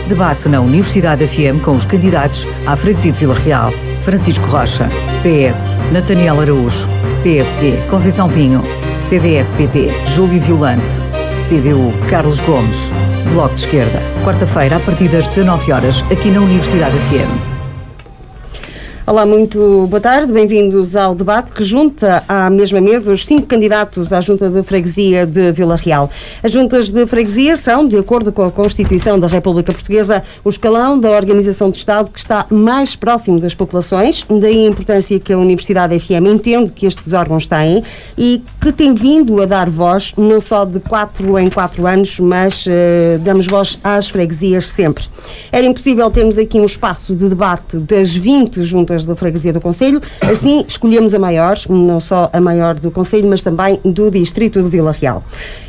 Debate na Universidade FM com os candidatos à freguesia de Vila Real. Francisco Rocha, PS. Nathaniel Araújo, PSD. Conceição Pinho, CDS-PP. Júlio Violante, CDU. Carlos Gomes, Bloco de Esquerda. Quarta-feira, a partir das 19 horas, aqui na Universidade FM. Olá, muito boa tarde, bem-vindos ao debate que junta à mesma mesa os 5 candidatos à Junta de Freguesia de Vila Real. As juntas de freguesia são, de acordo com a Constituição da República Portuguesa, o escalão da organização do Estado que está mais próximo das populações, daí a importância que a Universidade FM entende que estes órgãos têm e que tem vindo a dar voz, não só de 4 em 4 anos, mas damos voz às freguesias sempre. Era impossível termos aqui um espaço de debate das 20 juntas da freguesia do Conselho, assim escolhemos a maior, não só a maior do Conselho, mas também do Distrito de Vila Real.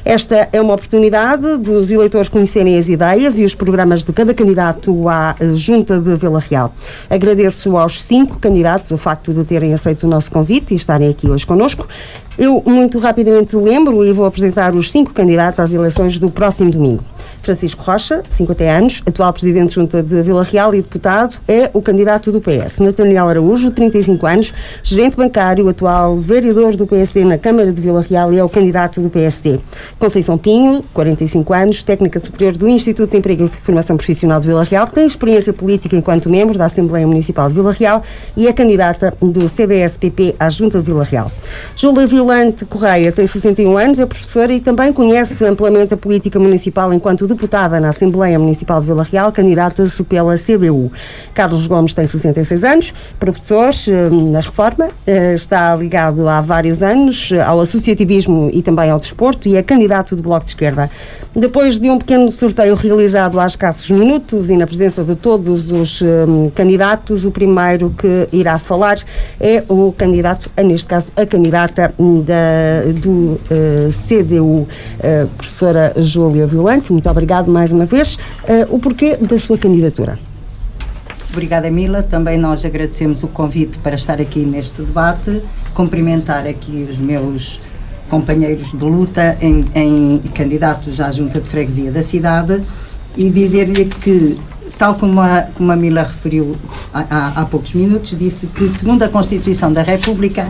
Esta é uma oportunidade dos eleitores conhecerem as ideias e os programas de cada candidato à Junta de Vila Real. Agradeço aos 5 candidatos o facto de terem aceito o nosso convite e estarem aqui hoje connosco. Eu muito rapidamente lembro e vou apresentar os 5 candidatos às eleições do próximo domingo. Francisco Rocha, 50 anos, atual Presidente de Junta de Vila Real e deputado, é o candidato do PS. Nathaniel Araújo, 35 anos, gerente bancário, atual vereador do PSD na Câmara de Vila Real e é o candidato do PSD. Conceição Pinho, 45 anos, técnica superior do Instituto de Emprego e Formação Profissional de Vila Real, tem experiência política enquanto membro da Assembleia Municipal de Vila Real e é candidata do CDS-PP à Junta de Vila Real. Júlia Violante Correia tem 61 anos, é professora e também conhece amplamente a política municipal enquanto deputada na Assembleia Municipal de Vila Real, candidata-se pela CDU. Carlos Gomes tem 66 anos, professor na Reforma, está ligado há vários anos ao associativismo e também ao desporto e é candidato do Bloco de Esquerda. Depois de um pequeno sorteio realizado há escassos minutos e na presença de todos os candidatos, o primeiro que irá falar é o candidato, neste caso a candidata do CDU, professora Júlia Violante. Muito obrigado mais uma vez. O porquê da sua candidatura? Obrigada, Mila. Também nós agradecemos o convite para estar aqui neste debate, cumprimentar aqui os meus companheiros de luta em candidatos à Junta de Freguesia da cidade e dizer-lhe que, tal como a Mila referiu há poucos minutos, disse que, segundo a Constituição da República,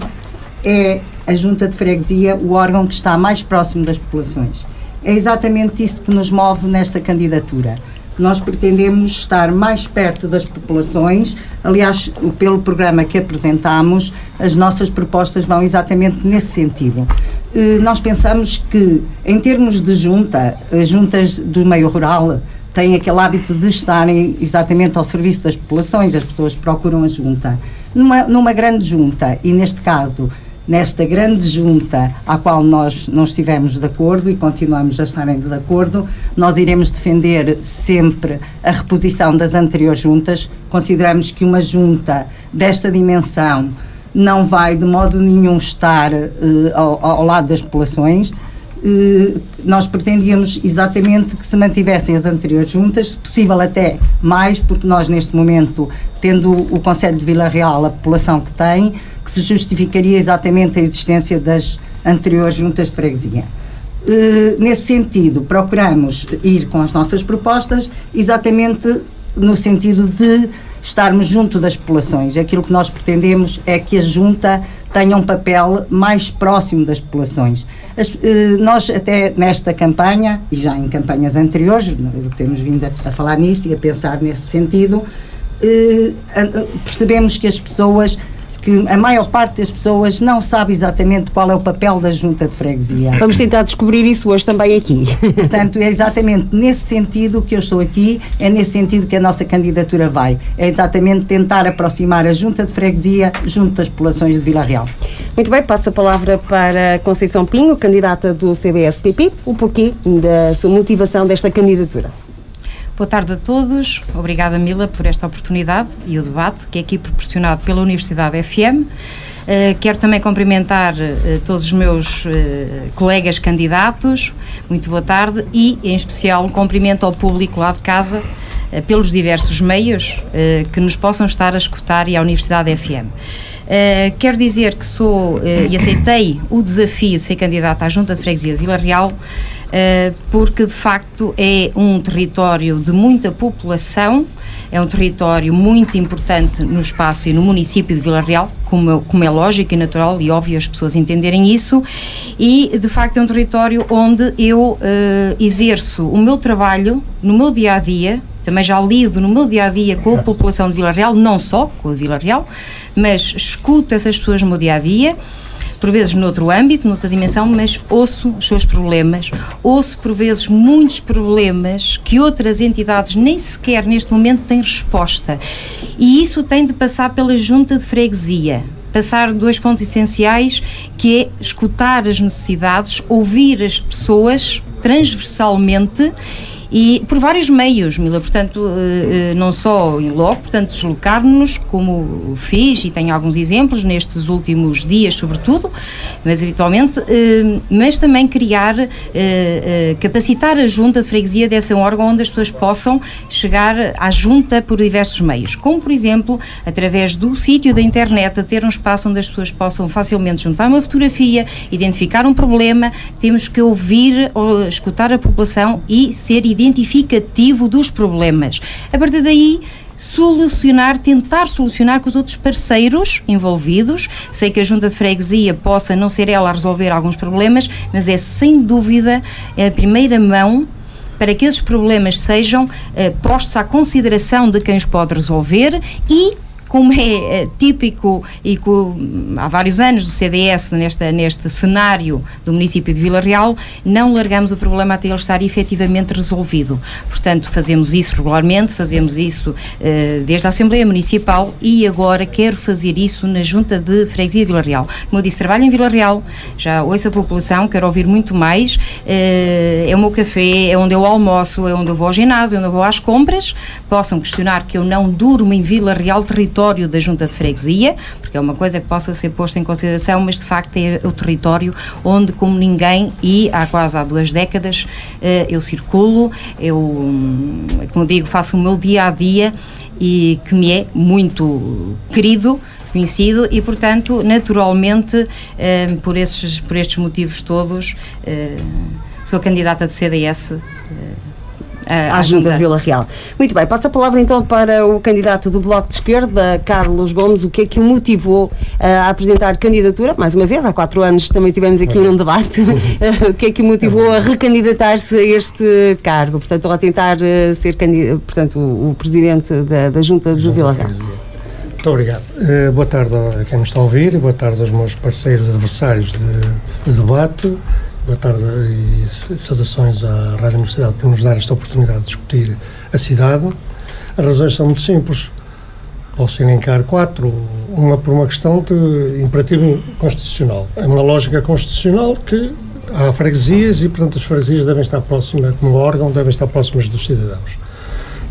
é a Junta de Freguesia o órgão que está mais próximo das populações. É exatamente isso que nos move nesta candidatura. Nós pretendemos estar mais perto das populações. Aliás, pelo programa que apresentamos, as nossas propostas vão exatamente nesse sentido. Nós pensamos que, em termos de junta, as juntas do meio rural têm aquele hábito de estarem exatamente ao serviço das populações, as pessoas procuram a junta. Numa grande junta, e neste caso, nesta grande junta à qual nós não estivemos de acordo e continuamos a estar em desacordo, nós iremos defender sempre a reposição das anteriores juntas. Consideramos que uma junta desta dimensão não vai de modo nenhum estar ao lado das populações. Nós pretendíamos exatamente que se mantivessem as anteriores juntas, se possível até mais, porque nós neste momento, tendo o Conselho de Vila Real a população que tem, que se justificaria exatamente a existência das anteriores juntas de freguesia. Nesse sentido, procuramos ir com as nossas propostas exatamente no sentido de estarmos junto das populações. Aquilo que nós pretendemos é que a junta tenha um papel mais próximo das populações. Nós até nesta campanha, e já em campanhas anteriores, temos vindo a falar nisso e a pensar nesse sentido, percebemos que as pessoas, que a maior parte das pessoas não sabe exatamente qual é o papel da Junta de Freguesia. Vamos tentar descobrir isso hoje também aqui. Portanto, é exatamente nesse sentido que eu estou aqui, é nesse sentido que a nossa candidatura vai. É exatamente tentar aproximar a Junta de Freguesia junto das populações de Vila Real. Muito bem, passo a palavra para Conceição Pinho, candidata do CDS-PP. O porquê da sua motivação desta candidatura? Boa tarde a todos, obrigada Mila por esta oportunidade e o debate que é aqui proporcionado pela Universidade FM. Quero também cumprimentar todos os meus colegas candidatos, muito boa tarde, e em especial um cumprimento ao público lá de casa pelos diversos meios que nos possam estar a escutar e à Universidade FM. Quero dizer que sou e aceitei o desafio de ser candidata à Junta de Freguesia de Vila Real porque de facto é um território de muita população, é um território muito importante no espaço e no município de Vila Real, como é lógico e natural e óbvio as pessoas entenderem isso, e de facto é um território onde eu exerço o meu trabalho no meu dia-a-dia. Também já lido no meu dia-a-dia com a população de Vila Real, não só com a Vila Real, mas escuto essas pessoas no meu dia-a-dia, por vezes noutro âmbito, noutra dimensão, mas ouço os seus problemas, ouço por vezes muitos problemas que outras entidades nem sequer neste momento têm resposta. E isso tem de passar pela junta de freguesia. Passar 2 pontos essenciais, que é escutar as necessidades, ouvir as pessoas transversalmente e por vários meios, Mila, portanto, não só em loco, portanto, deslocar-nos, como fiz, e tenho alguns exemplos nestes últimos dias, sobretudo, mas habitualmente, mas também criar, capacitar a junta de freguesia deve ser um órgão onde as pessoas possam chegar à junta por diversos meios, como, por exemplo, através do sítio da internet, a ter um espaço onde as pessoas possam facilmente juntar uma fotografia, identificar um problema, temos que ouvir, escutar a população e ser identificativo dos problemas. A partir daí, tentar solucionar com os outros parceiros envolvidos. Sei que a junta de freguesia possa não ser ela a resolver alguns problemas, mas é sem dúvida a primeira mão para que esses problemas sejam postos à consideração de quem os pode resolver e, como é típico e há vários anos do CDS neste cenário do município de Vila Real, não largamos o problema até ele estar efetivamente resolvido. Portanto, fazemos isso regularmente, fazemos isso desde a Assembleia Municipal e agora quero fazer isso na Junta de Freguesia de Vila Real. Como eu disse, trabalho em Vila Real, já ouço a população, quero ouvir muito mais, é o meu café, é onde eu almoço, é onde eu vou ao ginásio, é onde eu vou às compras. Possam questionar que eu não durmo em Vila Real, território da Junta de Freguesia, porque é uma coisa que possa ser posta em consideração, mas de facto é o território onde, como ninguém, e há 2 décadas, eu circulo, como digo, faço o meu dia-a-dia e que me é muito querido, conhecido e, portanto, naturalmente, por estes motivos todos, sou candidata do CDS à Junta de Vila Real. Muito bem, passo a palavra então para o candidato do Bloco de Esquerda, Carlos Gomes. O que é que o motivou a apresentar candidatura? Mais uma vez, há 4 anos também tivemos aqui num debate. O que é que o motivou a recandidatar-se a este cargo? Portanto, a tentar ser o presidente da Junta de Vila Real. Muito obrigado. Boa tarde a quem nos está a ouvir e boa tarde aos meus parceiros adversários de debate. Boa tarde e saudações à Rádio Universidade por nos dar esta oportunidade de discutir a cidade. As razões são muito simples. Posso elencar 4. Uma por uma questão de imperativo constitucional. É uma lógica constitucional que há freguesias e, portanto, as freguesias devem estar próximas, como órgão, devem estar próximas dos cidadãos.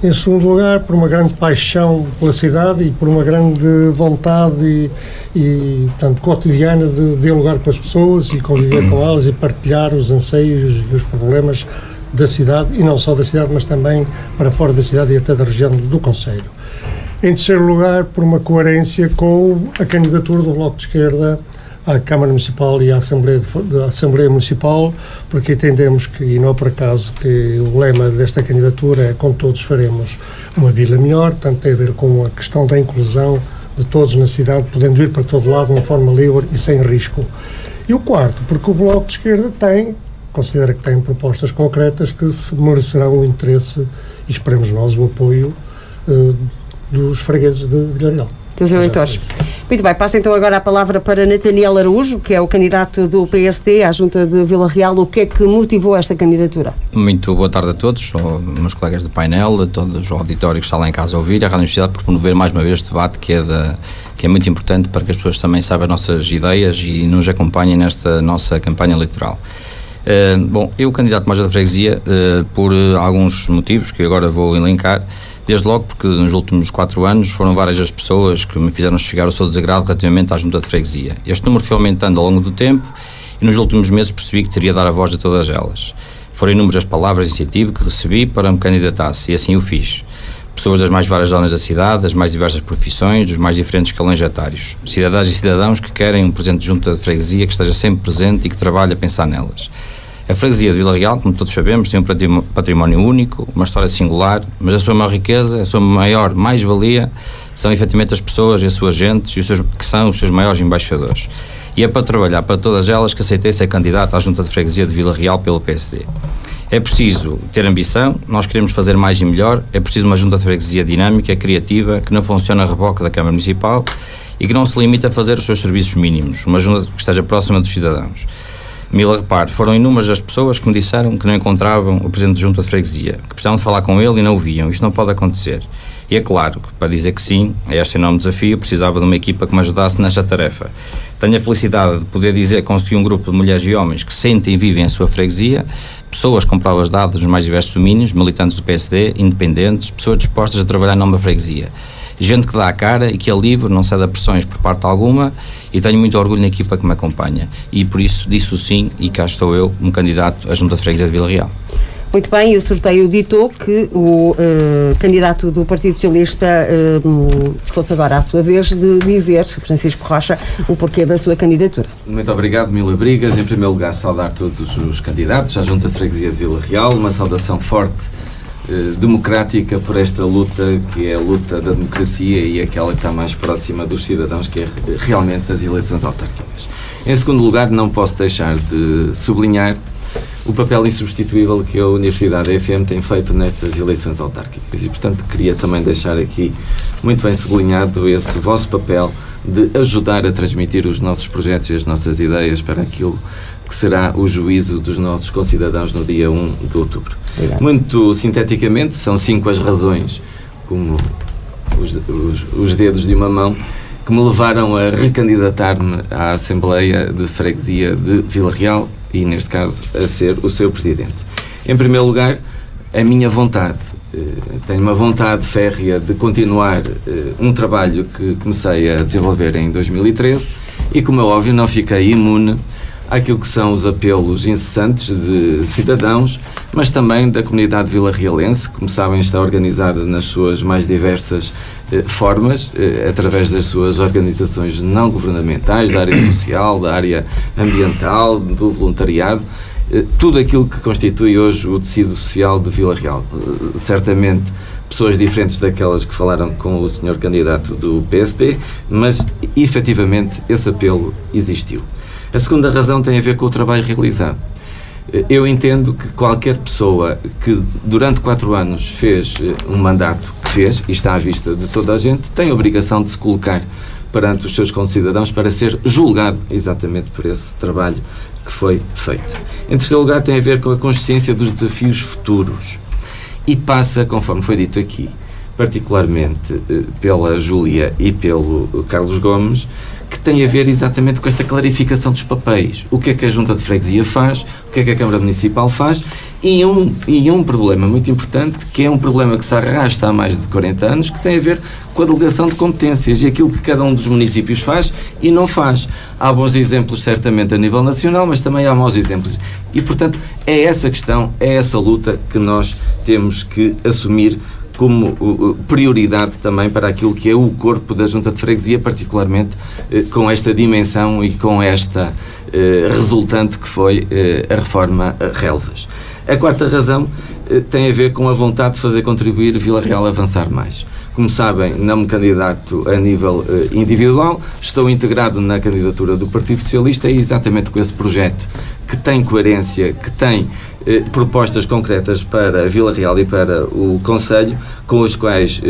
Em segundo lugar, por uma grande paixão pela cidade e por uma grande vontade e portanto, cotidiana de dialogar com as pessoas e conviver com elas e partilhar os anseios e os problemas da cidade, e não só da cidade, mas também para fora da cidade e até da região do concelho. Em terceiro lugar, por uma coerência com a candidatura do Bloco de Esquerda à Câmara Municipal e à Assembleia Municipal, porque entendemos que, e não é por acaso, que o lema desta candidatura é "com todos faremos uma vila melhor", portanto tem a ver com a questão da inclusão de todos na cidade, podendo ir para todo lado de uma forma livre e sem risco. E o quarto, porque o Bloco de Esquerda considera que tem propostas concretas que se merecerão o interesse e esperemos nós o apoio dos fregueses de Vila Real. Dos eleitores. Muito bem, passo então agora a palavra para Nathaniel Araújo, que é o candidato do PSD à Junta de Vila Real. O que é que motivou esta candidatura? Muito boa tarde a todos, aos meus colegas do painel, a todos o auditório que está lá em casa a ouvir, a Rádio Universidade por promover mais uma vez este debate que é muito importante para que as pessoas também saibam as nossas ideias e nos acompanhem nesta nossa campanha eleitoral. Bom, eu candidato mais da freguesia por alguns motivos que agora vou elencar. Desde logo porque nos últimos 4 anos foram várias as pessoas que me fizeram chegar o seu desagrado relativamente à Junta de Freguesia. Este número foi aumentando ao longo do tempo e nos últimos meses percebi que teria de dar a voz a todas elas. Foram inúmeras palavras de incentivo que recebi para me candidatasse e assim o fiz. Pessoas das mais várias zonas da cidade, das mais diversas profissões, dos mais diferentes escalões etários. Cidadãs e cidadãos que querem um presidente de Junta de Freguesia que esteja sempre presente e que trabalhe a pensar nelas. A freguesia de Vila Real, como todos sabemos, tem um património único, uma história singular, mas a sua maior riqueza, a sua maior mais-valia são efetivamente as pessoas e as suas gentes que são os seus maiores embaixadores. E é para trabalhar para todas elas que aceitei ser candidato à Junta de Freguesia de Vila Real pelo PSD. É preciso ter ambição, nós queremos fazer mais e melhor, é preciso uma Junta de Freguesia dinâmica, criativa, que não funcione a reboque da Câmara Municipal e que não se limite a fazer os seus serviços mínimos, uma Junta que esteja próxima dos cidadãos. Mila, repare, foram inúmeras as pessoas que me disseram que não encontravam o Presidente da Junta de Freguesia, que precisavam de falar com ele e não o viam. Isto não pode acontecer. E é claro que, para dizer que sim, a este enorme desafio, precisava de uma equipa que me ajudasse nesta tarefa. Tenho a felicidade de poder dizer que consegui um grupo de mulheres e homens que sentem e vivem a sua freguesia, pessoas com provas dadas nos mais diversos domínios, militantes do PSD, independentes, pessoas dispostas a trabalhar em nome da freguesia. Gente que dá a cara e que é livre, não cede a pressões por parte alguma, e tenho muito orgulho na equipa que me acompanha. E por isso disse sim, e cá estou eu, um candidato à Junta de Freguesia de Vila Real. Muito bem, e o sorteio ditou que o candidato do Partido Socialista fosse agora à sua vez de dizer, Francisco Rocha, o porquê da sua candidatura. Muito obrigado, Mila Brigas. Em primeiro lugar, saudar todos os candidatos à Junta de Freguesia de Vila Real, uma saudação forte, democrática, por esta luta que é a luta da democracia e aquela que está mais próxima dos cidadãos, que é realmente as eleições autárquicas. Em segundo lugar, não posso deixar de sublinhar o papel insubstituível que a Universidade FM tem feito nestas eleições autárquicas e, portanto, queria também deixar aqui muito bem sublinhado esse vosso papel de ajudar a transmitir os nossos projetos e as nossas ideias para aquilo que será o juízo dos nossos concidadãos no dia 1 de outubro. Obrigado. Muito sinteticamente, são 5 as razões, como os dedos de uma mão, que me levaram a recandidatar-me à Assembleia de Freguesia de Vila Real e, neste caso, a ser o seu presidente. Em primeiro lugar, a minha vontade. Tenho uma vontade férrea de continuar um trabalho que comecei a desenvolver em 2013 e, como é óbvio, não fiquei imune àquilo que são os apelos incessantes de cidadãos, mas também da comunidade vilarrealense, que, como sabem, está organizada nas suas mais diversas formas, através das suas organizações não governamentais, da área social, da área ambiental, do voluntariado, tudo aquilo que constitui hoje o tecido social de Vila Real. Certamente pessoas diferentes daquelas que falaram com o senhor candidato do PSD, mas efetivamente esse apelo existiu. A segunda razão tem a ver com o trabalho realizado. Eu entendo que qualquer pessoa que durante 4 anos fez um mandato que fez, e está à vista de toda a gente, tem a obrigação de se colocar perante os seus concidadãos para ser julgado exatamente por esse trabalho que foi feito. Em terceiro lugar, tem a ver com a consciência dos desafios futuros e passa, conforme foi dito aqui, particularmente pela Júlia e pelo Carlos Gomes, que tem a ver exatamente com esta clarificação dos papéis. O que é que a Junta de Freguesia faz, o que é que a Câmara Municipal faz, e um problema muito importante, que é um problema que se arrasta há mais de 40 anos, que tem a ver com a delegação de competências e aquilo que cada um dos municípios faz e não faz. Há bons exemplos, certamente, a nível nacional, mas também há maus exemplos. E, portanto, é essa questão, é essa luta que nós temos que assumir como prioridade também para aquilo que é o corpo da Junta de Freguesia, particularmente com esta dimensão e com esta resultante que foi a reforma Relvas. A quarta razão tem a ver com a vontade de fazer contribuir Vila Real a avançar mais. Como sabem, não me candidato a nível individual, estou integrado na candidatura do Partido Socialista e exatamente com esse projeto que tem coerência, que tem propostas concretas para a Vila Real e para o Conselho, com os quais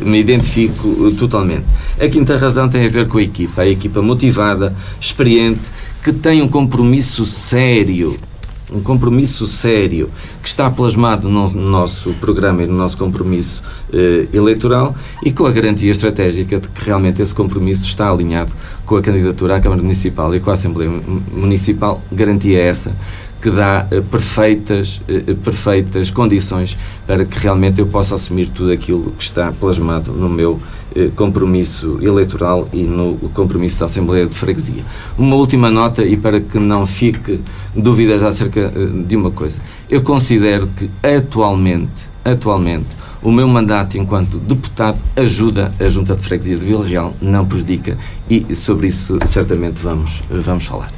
me identifico totalmente. A quinta razão tem a ver com a equipa motivada, experiente, que tem um compromisso sério, que está plasmado no nosso programa e no nosso compromisso eleitoral e com a garantia estratégica de que realmente esse compromisso está alinhado com a candidatura à Câmara Municipal e com a Assembleia Municipal, garantia essa que dá perfeitas condições para que realmente eu possa assumir tudo aquilo que está plasmado no meu compromisso eleitoral e no compromisso da Assembleia de Freguesia. Uma última nota, e para que não fique dúvidas acerca de uma coisa. Eu considero que atualmente o meu mandato enquanto deputado ajuda a Junta de Freguesia de Vila Real, não prejudica, e sobre isso certamente vamos falar.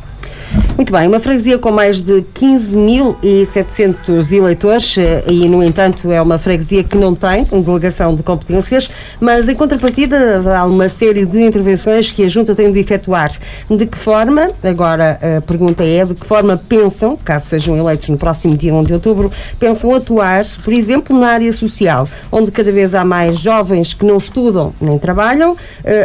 Muito bem, uma freguesia com mais de 15.700 eleitores e, no entanto, é uma freguesia que não tem delegação de competências, mas, em contrapartida, há uma série de intervenções que a Junta tem de efetuar. De que forma, agora a pergunta é, de que forma pensam, caso sejam eleitos no próximo dia 1 de outubro, pensam atuar, por exemplo, na área social, onde cada vez há mais jovens que não estudam nem trabalham,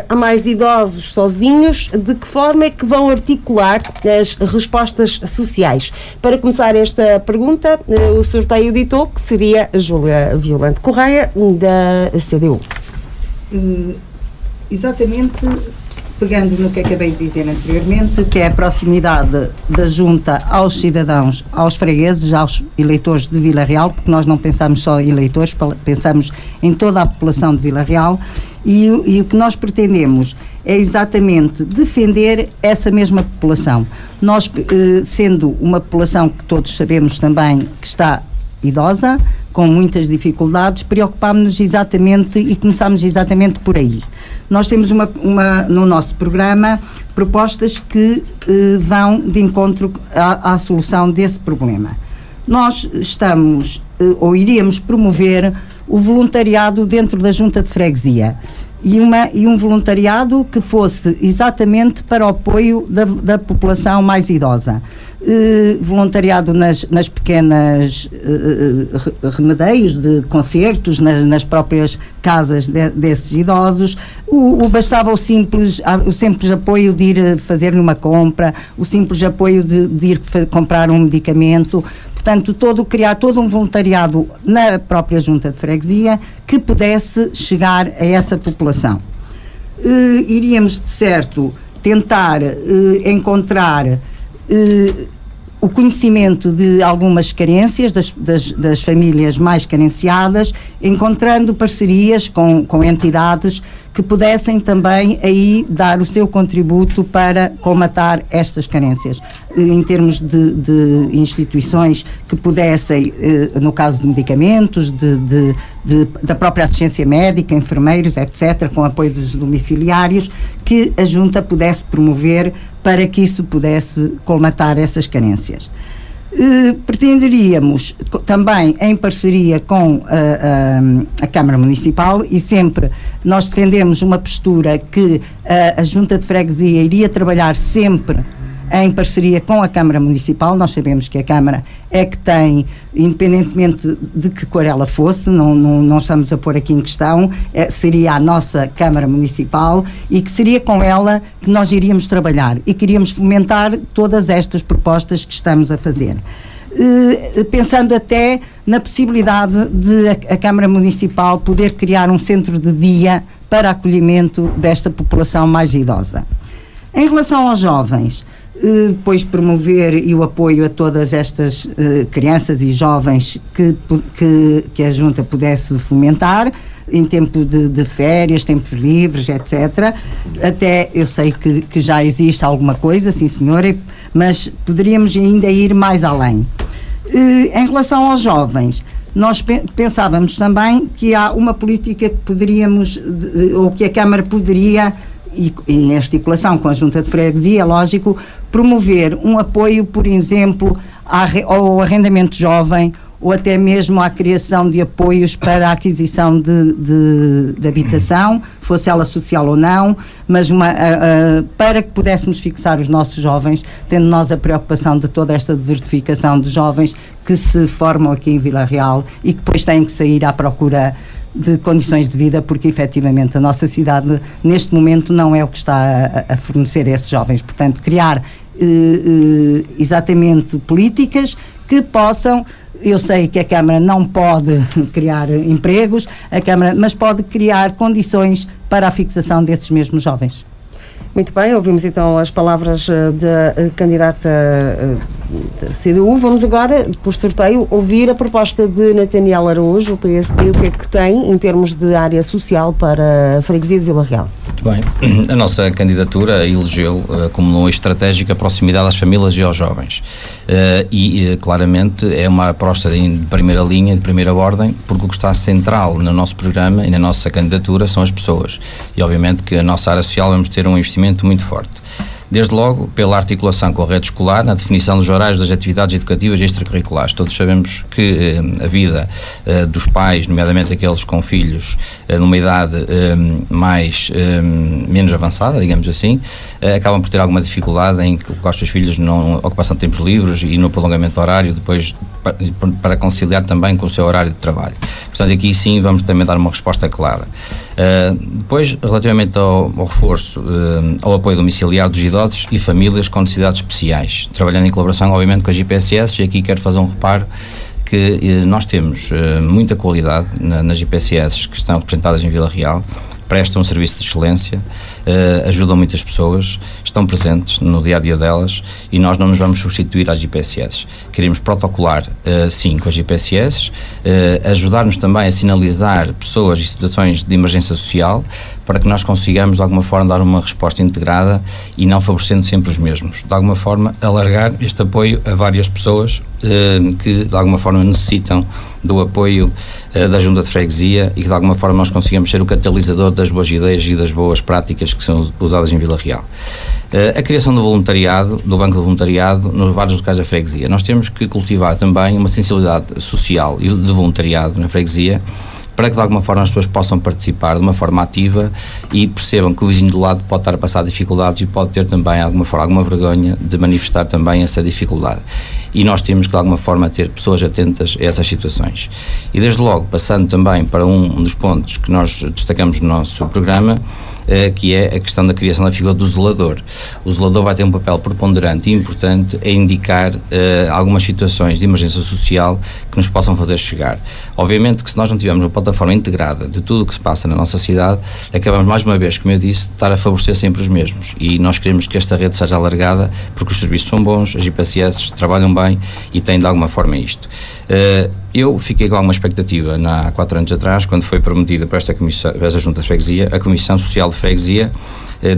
há mais idosos sozinhos, de que forma é que vão articular as respostas sociais? Para começar esta pergunta, o sorteio ditou que seria a Júlia Violante Correia, da CDU. Exatamente, pegando no que acabei de dizer anteriormente, que é a proximidade da Junta aos cidadãos, aos fregueses, aos eleitores de Vila Real, porque nós não pensamos só em eleitores, pensamos em toda a população de Vila Real, e o que nós pretendemos é exatamente defender essa mesma população. Nós, sendo uma população que todos sabemos também que está idosa, com muitas dificuldades, preocupámos-nos exatamente e começámos exatamente por aí. Nós temos no nosso programa propostas que vão de encontro à solução desse problema. Nós estamos, ou iríamos promover o voluntariado dentro da Junta de Freguesia e um voluntariado que fosse exatamente para o apoio da população mais idosa. Voluntariado nas pequenas remedeios de concertos, nas próprias casas desses idosos. Bastava o simples apoio de ir fazer uma compra, o simples apoio de ir comprar um medicamento. Portanto, criar todo um voluntariado na própria Junta de Freguesia que pudesse chegar a essa população. Iríamos, de certo, tentar encontrar o conhecimento de algumas carências das famílias mais carenciadas, encontrando parcerias com entidades que pudessem também aí dar o seu contributo para colmatar estas carências, em termos de instituições que pudessem, no caso de medicamentos, da própria assistência médica, enfermeiros, etc., com apoio dos domiciliários, que a Junta pudesse promover para que isso pudesse colmatar essas carências. Pretenderíamos também, em parceria com a Câmara Municipal, e sempre nós defendemos uma postura que a Junta de Freguesia iria trabalhar sempre em parceria com a Câmara Municipal. Nós sabemos que a Câmara é que tem, independentemente de que cor ela fosse, não estamos a pôr aqui em questão, seria a nossa Câmara Municipal, e que seria com ela que nós iríamos trabalhar e queríamos fomentar todas estas propostas que estamos a fazer. Pensando até na possibilidade de a Câmara Municipal poder criar um centro de dia para acolhimento desta população mais idosa. Em relação aos jovens, depois promover e o apoio a todas estas crianças e jovens que a Junta pudesse fomentar em tempo de férias, tempos livres, etc. Até eu sei que já existe alguma coisa, sim senhora, mas poderíamos ainda ir mais além. Em relação aos jovens, nós pensávamos também que há uma política que poderíamos, ou que a Câmara poderia, e em articulação com a Junta de Freguesia, lógico, promover um apoio, por exemplo, ao arrendamento jovem, ou até mesmo à criação de apoios para a aquisição de habitação, fosse ela social ou não, mas para que pudéssemos fixar os nossos jovens, tendo nós a preocupação de toda esta desertificação de jovens que se formam aqui em Vila Real e que depois têm que sair à procura de condições de vida, porque efetivamente a nossa cidade neste momento não é o que está a fornecer a esses jovens. Portanto, criar exatamente políticas que possam, eu sei que a Câmara não pode criar empregos, mas pode criar condições para a fixação desses mesmos jovens. Muito bem, ouvimos então as palavras da candidata da CDU. Vamos agora, por sorteio, ouvir a proposta de Nathaniel Araújo, o PSD, o que é que tem em termos de área social para a freguesia de Vila Real. Muito bem, a nossa candidatura elegeu como uma estratégica proximidade às famílias e aos jovens, e claramente é uma aposta de primeira linha, de primeira ordem, porque o que está central no nosso programa e na nossa candidatura são as pessoas, e obviamente que a nossa área social vamos ter um investimento muito forte. Desde logo, pela articulação com a rede escolar, na definição dos horários das atividades educativas e extracurriculares. Todos sabemos que a vida dos pais, nomeadamente aqueles com filhos numa idade menos avançada, digamos assim, acabam por ter alguma dificuldade em colocar os seus filhos na ocupação de tempos livres e no prolongamento horário, depois para conciliar também com o seu horário de trabalho. Portanto, aqui sim vamos também dar uma resposta clara. Depois, relativamente ao reforço, ao apoio domiciliar dos idosos e famílias com necessidades especiais, trabalhando em colaboração, obviamente, com as IPSS, e aqui quero fazer um reparo que nós temos muita qualidade nas IPSS que estão representadas em Vila Real, prestam um serviço de excelência, ajudam muitas pessoas, estão presentes no dia-a-dia delas, e nós não nos vamos substituir às IPSS. Queremos protocolar, sim, com as IPSS, ajudar-nos também a sinalizar pessoas e situações de emergência social, para que nós consigamos, de alguma forma, dar uma resposta integrada e não favorecendo sempre os mesmos. De alguma forma, alargar este apoio a várias pessoas que, de alguma forma, necessitam do apoio da Junta de Freguesia, e que, de alguma forma, nós consigamos ser o catalisador das boas ideias e das boas práticas que são usadas em Vila Real. A criação do voluntariado, do banco de voluntariado, nos vários locais da freguesia. Nós temos que cultivar também uma sensibilidade social e de voluntariado na freguesia, para que de alguma forma as pessoas possam participar de uma forma ativa e percebam que o vizinho do lado pode estar a passar dificuldades e pode ter também alguma vergonha de manifestar também essa dificuldade. E nós temos que de alguma forma ter pessoas atentas a essas situações. E desde logo, passando também para um dos pontos que nós destacamos no nosso programa, que é a questão da criação da figura do zelador. O zelador vai ter um papel preponderante e importante a indicar algumas situações de emergência social que nos possam fazer chegar. Obviamente que se nós não tivermos uma plataforma integrada de tudo o que se passa na nossa cidade, acabamos mais uma vez, como eu disse, de estar a favorecer sempre os mesmos, e nós queremos que esta rede seja alargada, porque os serviços são bons, as IPSS trabalham bem e têm de alguma forma isto. Eu fiquei com alguma expectativa há 4 anos atrás, quando foi prometida para esta Junta de Freguesia, a Comissão Social de Freguesia,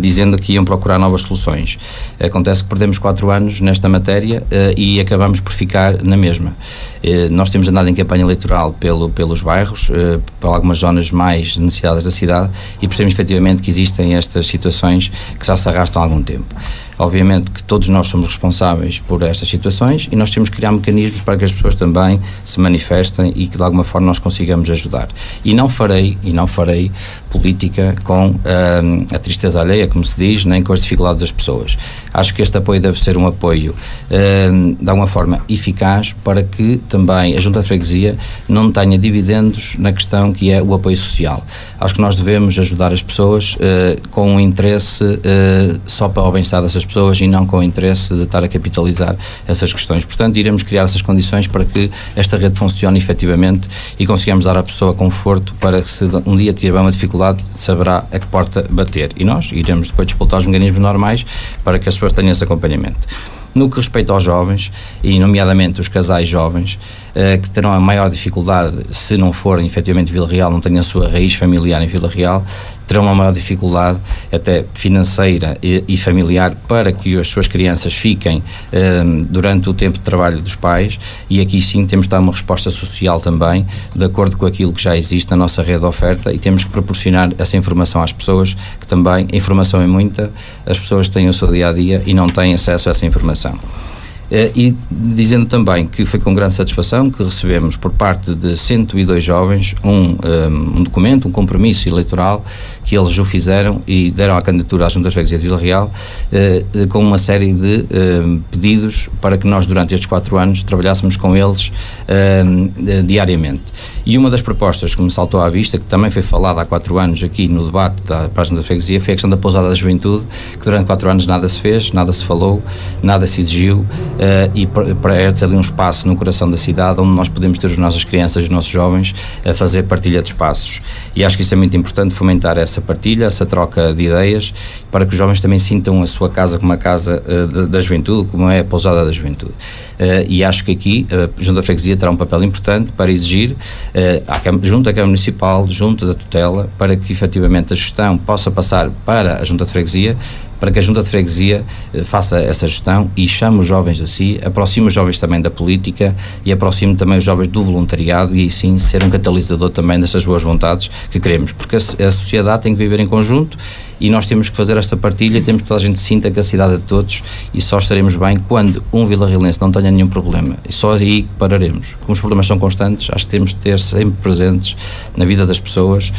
dizendo que iam procurar novas soluções. Acontece que perdemos 4 anos nesta matéria e acabamos por ficar na mesma. Nós temos andado em campanha eleitoral pelos bairros, por algumas zonas mais necessitadas da cidade, e percebemos efetivamente que existem estas situações que já se arrastam há algum tempo. Obviamente que todos nós somos responsáveis por estas situações, e nós temos que criar mecanismos para que as pessoas também se manifestem e que de alguma forma nós consigamos ajudar. E não farei política com a tristeza alheia, como se diz, nem com as dificuldades das pessoas. Acho que este apoio deve ser um apoio de alguma forma eficaz, para que também a Junta de Freguesia não tenha dividendos na questão que é o apoio social. Acho que nós devemos ajudar as pessoas com um interesse só para o bem-estar dessas pessoas, e não com o interesse de estar a capitalizar essas questões. Portanto, iremos criar essas condições para que esta rede funcione efetivamente e consigamos dar à pessoa conforto, para que, se um dia tiver uma dificuldade, saberá a que porta bater. E nós iremos depois disputar os mecanismos normais para que as pessoas tenham esse acompanhamento. No que respeita aos jovens, e nomeadamente os casais jovens, que terão a maior dificuldade, se não forem efetivamente Vila Real, não tenham a sua raiz familiar em Vila Real, terão uma maior dificuldade até financeira e familiar, para que as suas crianças fiquem durante o tempo de trabalho dos pais, e aqui sim temos de dar uma resposta social também, de acordo com aquilo que já existe na nossa rede de oferta, e temos que proporcionar essa informação às pessoas, que também a informação é muita, as pessoas têm o seu dia-a-dia e não têm acesso a essa informação. E dizendo também que foi com grande satisfação que recebemos por parte de 102 jovens um documento, um compromisso eleitoral, que eles o fizeram e deram a candidatura à Junta de Freguesia de Vila Real, com uma série de pedidos para que nós, durante estes 4 anos, trabalhássemos com eles diariamente. E uma das propostas que me saltou à vista, que também foi falada há 4 anos aqui no debate para a Junta de Freguesia, foi a questão da pousada da juventude, que durante 4 anos nada se fez, nada se falou, nada se exigiu, e para ter ali um espaço no coração da cidade, onde nós podemos ter as nossas crianças e os nossos jovens a fazer partilha de espaços. E acho que isso é muito importante, fomentar essa partilha, essa troca de ideias, para que os jovens também sintam a sua casa como a casa da juventude, como é a pousada da juventude. E acho que aqui a Junta de Freguesia terá um papel importante para exigir, junto à Câmara Municipal, junto da tutela, para que efetivamente a gestão possa passar para a Junta de Freguesia, para que a Junta de Freguesia faça essa gestão e chame os jovens a si, aproxime os jovens também da política e aproxime também os jovens do voluntariado, e aí sim ser um catalisador também dessas boas vontades que queremos, porque a sociedade tem que viver em conjunto, e nós temos que fazer esta partilha, temos que toda a gente sinta que a cidade é de todos, e só estaremos bem quando um vilarrealense não tenha nenhum problema, e só aí pararemos. Como os problemas são constantes, acho que temos de ter sempre presentes na vida das pessoas,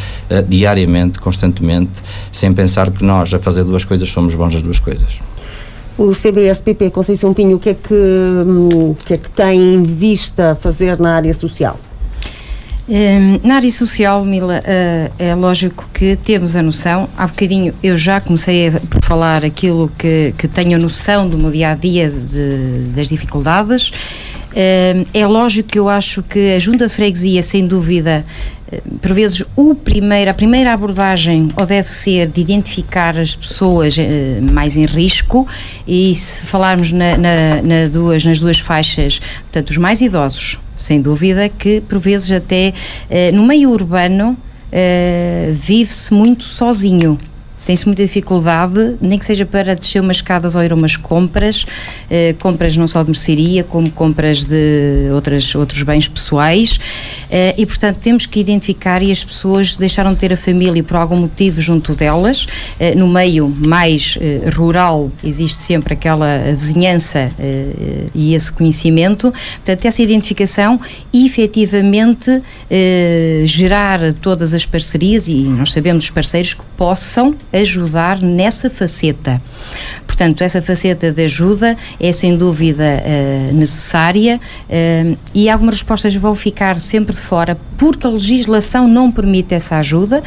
diariamente, constantemente, sem pensar que nós, a fazer duas coisas, somos bons nas duas coisas. O CDS-PP Conceição Pinho, o que é que tem em vista fazer na área social? Na área social, Mila, é lógico que temos a noção, há bocadinho eu já comecei por falar aquilo que tenho a noção do meu dia-a-dia das dificuldades. É lógico que eu acho que a Junta de Freguesia, sem dúvida, por vezes a primeira abordagem ou deve ser de identificar as pessoas mais em risco, e se falarmos nas duas faixas, portanto os mais idosos, sem dúvida que por vezes até no meio urbano vive-se muito sozinho. Tem-se muita dificuldade, nem que seja para descer umas escadas ou ir a umas compras não só de mercearia, como compras de outros bens pessoais, e portanto temos que identificar, e as pessoas deixaram de ter a família por algum motivo junto delas. No meio mais rural existe sempre aquela vizinhança e esse conhecimento, portanto essa identificação e efetivamente gerar todas as parcerias, e nós sabemos os parceiros que possam ajudar nessa faceta. Portanto, essa faceta de ajuda é sem dúvida necessária, e algumas respostas vão ficar sempre de fora porque a legislação não permite essa ajuda.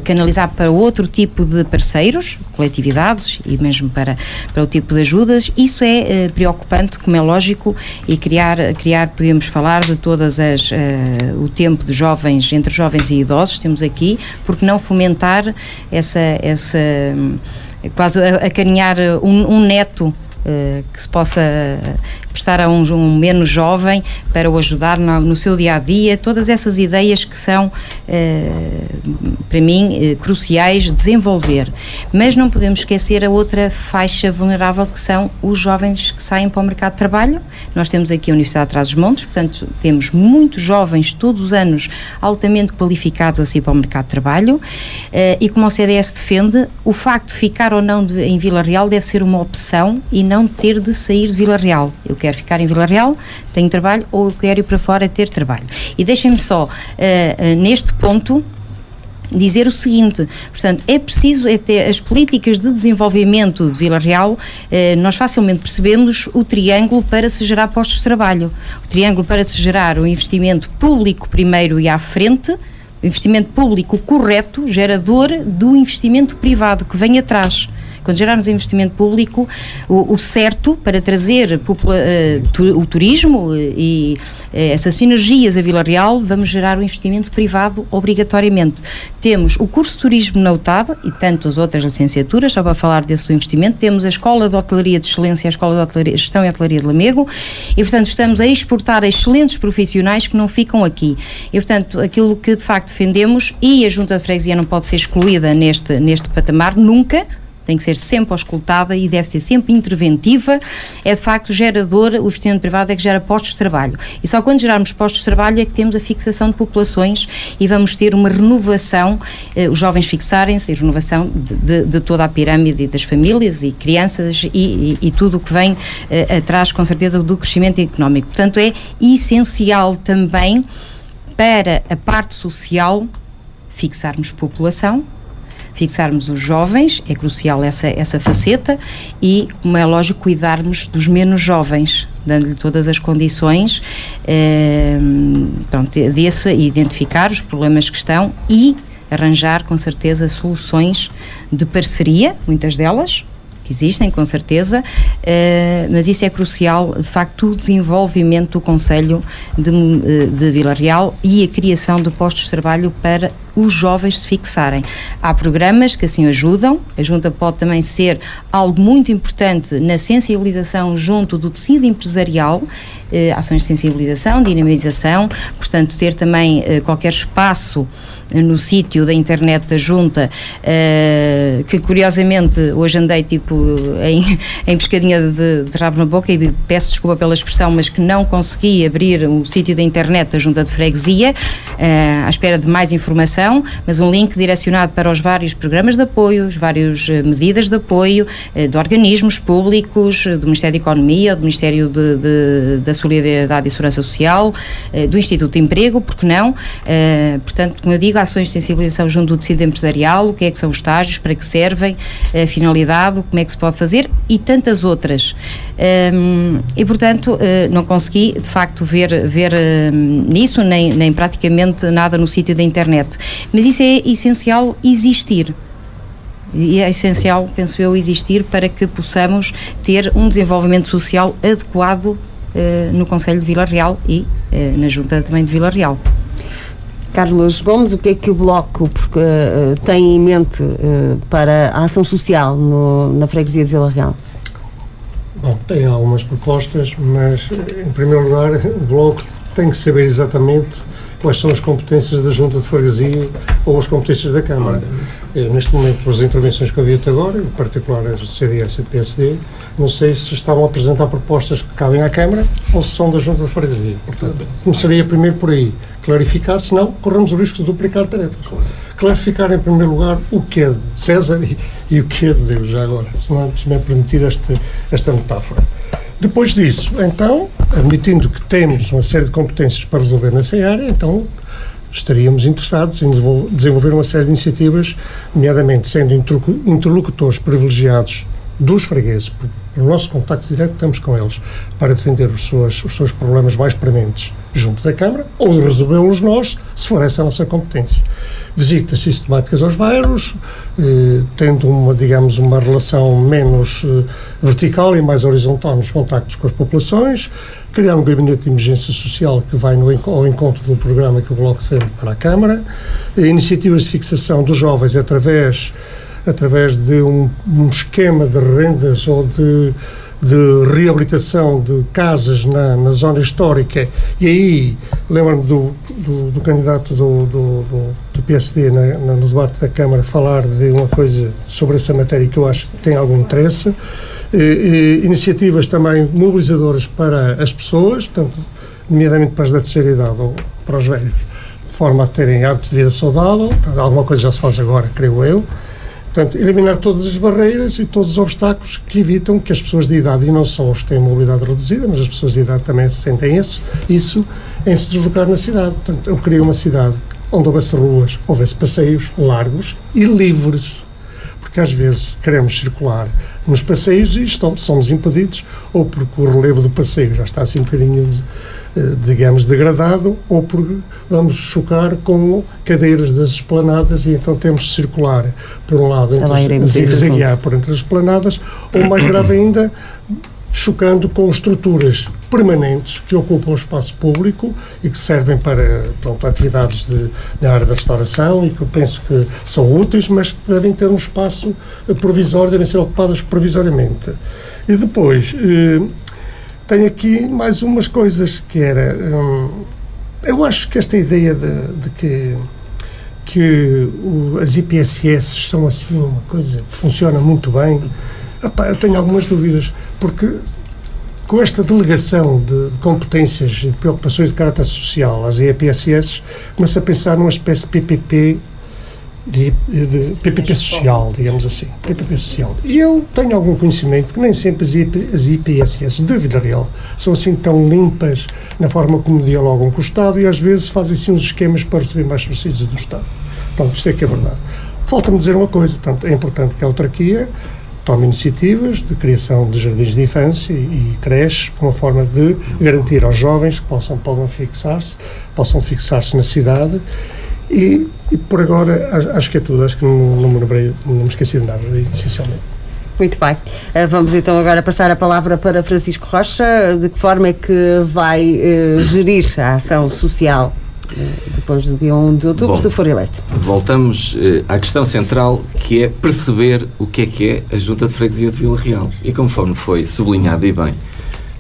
Canalizar para outro tipo de parceiros, coletividades, e mesmo para o tipo de ajudas. Isso é preocupante, como é lógico, e criar podemos falar de todas o tempo de jovens, entre jovens e idosos, temos aqui, porque não fomentar essa quase acarinhar um neto que se possa prestar a um menos jovem para o ajudar no seu dia-a-dia, todas essas ideias que são, para mim, cruciais desenvolver. Mas não podemos esquecer a outra faixa vulnerável, que são os jovens que saem para o mercado de trabalho. Nós temos aqui a Universidade de Trás-os-Montes, portanto, temos muitos jovens todos os anos altamente qualificados a sair para o mercado de trabalho, e como o CDS defende, o facto de ficar ou não em Vila Real deve ser uma opção e não ter de sair de Vila Real. Eu quero ficar em Vila Real, tenho trabalho, ou eu quero ir para fora ter trabalho. E deixem-me só, neste ponto, dizer o seguinte, portanto, é preciso ter as políticas de desenvolvimento de Vila Real, nós facilmente percebemos o triângulo para se gerar postos de trabalho. O triângulo para se gerar o investimento público primeiro e à frente, o investimento público correto, gerador do investimento privado que vem atrás. Quando gerarmos investimento público, o certo para trazer o turismo e essas sinergias a Vila Real, vamos gerar o investimento privado obrigatoriamente. Temos o curso de turismo na UTAD e tantas outras licenciaturas, só para falar desse investimento. Temos a Escola de Hotelaria de Excelência, a Escola de Gestão e Hotelaria de Lamego, e portanto estamos a exportar excelentes profissionais que não ficam aqui. E portanto aquilo que de facto defendemos, e a Junta de Freguesia não pode ser excluída neste patamar, nunca, tem que ser sempre auscultada e deve ser sempre interventiva, é de facto gerador, o investimento privado é que gera postos de trabalho. E só quando gerarmos postos de trabalho é que temos a fixação de populações e vamos ter uma renovação, os jovens fixarem-se, e renovação de toda a pirâmide e das famílias e crianças e tudo o que vem atrás, com certeza, do crescimento económico. Portanto, é essencial também para a parte social fixarmos população, fixarmos os jovens, é crucial essa faceta, e, como é lógico, cuidarmos dos menos jovens, dando-lhe todas as condições, identificar os problemas que estão e arranjar, com certeza, soluções de parceria, muitas delas, que existem, com certeza, mas isso é crucial, de facto, o desenvolvimento do Conselho de Vila Real e a criação de postos de trabalho para os jovens se fixarem. Há programas que assim ajudam, a Junta pode também ser algo muito importante na sensibilização junto do tecido empresarial, ações de sensibilização, dinamização, portanto ter também qualquer espaço no sítio da internet da Junta, que curiosamente hoje andei tipo em pescadinha de rabo na boca, e peço desculpa pela expressão, mas que não consegui abrir o sítio da internet da Junta de Freguesia, à espera de mais informação, não, mas um link direcionado para os vários programas de apoio, as várias medidas de apoio de organismos públicos, do Ministério da Economia, do Ministério da Solidariedade e Segurança Social, do Instituto de Emprego, porque não? Portanto, como eu digo, ações de sensibilização junto do tecido empresarial, o que é que são os estágios, para que servem, a finalidade, como é que se pode fazer e tantas outras. E, portanto, não consegui, de facto, ver nisso, nem praticamente nada no sítio da internet. Mas isso é essencial existir. E é essencial, penso eu, existir para que possamos ter um desenvolvimento social adequado no Concelho de Vila Real e na Junta também de Vila Real. Carlos Gomes, o que é que o Bloco tem em mente para a ação social na freguesia de Vila Real? Bom, tem algumas propostas, mas em primeiro lugar o Bloco tem que saber exatamente quais são as competências da Junta de Freguesia ou as competências da Câmara. Neste momento, pelas intervenções que eu vi até agora, em particular as do CDS e do PSD, não sei se estavam a apresentar propostas que cabem à Câmara ou se são da Junta de Freguesia. Portanto, começaria primeiro por aí, clarificar, senão corremos o risco de duplicar tarefas. Clarificar em primeiro lugar o que é de César e o que é de Deus, já agora, se me é permitida esta metáfora. Depois disso, então, admitindo que temos uma série de competências para resolver nessa área, então estaríamos interessados em desenvolver uma série de iniciativas, nomeadamente sendo interlocutores privilegiados dos fregueses, pelo nosso contacto direto que temos com eles, para defender os seus problemas mais prementes junto da Câmara, ou de resolvê-los nós, se for essa a nossa competência. Visitas sistemáticas aos bairros, tendo uma relação menos vertical e mais horizontal nos contactos com as populações, criar um gabinete de emergência social que vai ao encontro do programa que o Bloco defende para a Câmara, iniciativas de fixação dos jovens através de um esquema de rendas ou de reabilitação de casas na zona histórica. E aí lembro-me do candidato do PSD no debate da Câmara falar de uma coisa sobre essa matéria que eu acho que tem algum interesse. Iniciativas também mobilizadoras para as pessoas, portanto, nomeadamente para as da terceira idade ou para os velhos, de forma a terem hábitos de vida saudável. Alguma coisa já se faz agora, creio eu. Portanto, eliminar todas as barreiras e todos os obstáculos que evitam que as pessoas de idade, e não só os que têm mobilidade reduzida, mas as pessoas de idade também sentem isso em se deslocar na cidade. Portanto, eu queria uma cidade onde houvesse ruas, houvesse passeios largos e livres, porque às vezes queremos circular nos passeios e somos impedidos, ou porque o relevo do passeio já está assim um bocadinho, digamos, degradado, ou porque vamos chocar com cadeiras das esplanadas e então temos de circular, por um lado, zigue-zaguear por entre as esplanadas, ou mais grave ainda, chocando com estruturas permanentes que ocupam o espaço público e que servem para atividades na área da restauração e que eu penso que são úteis, mas que devem ter um espaço provisório, devem ser ocupadas provisoriamente. E depois, tenho aqui mais umas coisas que era... eu acho que esta ideia de que as IPSS são assim uma coisa que funciona muito bem, eu tenho algumas dúvidas, porque com esta delegação de competências e de preocupações de caráter social às IPSS, começa a pensar numa espécie de PPP, de PPP social, digamos assim, PPP social. E eu tenho algum conhecimento que nem sempre as IPSS de Vila Real são assim tão limpas na forma como dialogam com o Estado e às vezes fazem assim uns esquemas para receber mais subsídios do Estado. Portanto, isto é que é verdade. Falta-me dizer uma coisa, portanto, é importante que a autarquia tome iniciativas de criação de jardins de infância e creches, uma forma de garantir aos jovens que possam fixar-se na cidade e por agora acho que é tudo, acho que não me esqueci de nada, essencialmente. Muito bem. Vamos então agora passar a palavra para Francisco Rocha. De que forma é que vai gerir a ação social depois do dia 1 de outubro, se for eleito? Voltamos à questão central, que é perceber o que é a Junta de Freguesia de Vila Real. E conforme foi sublinhado e bem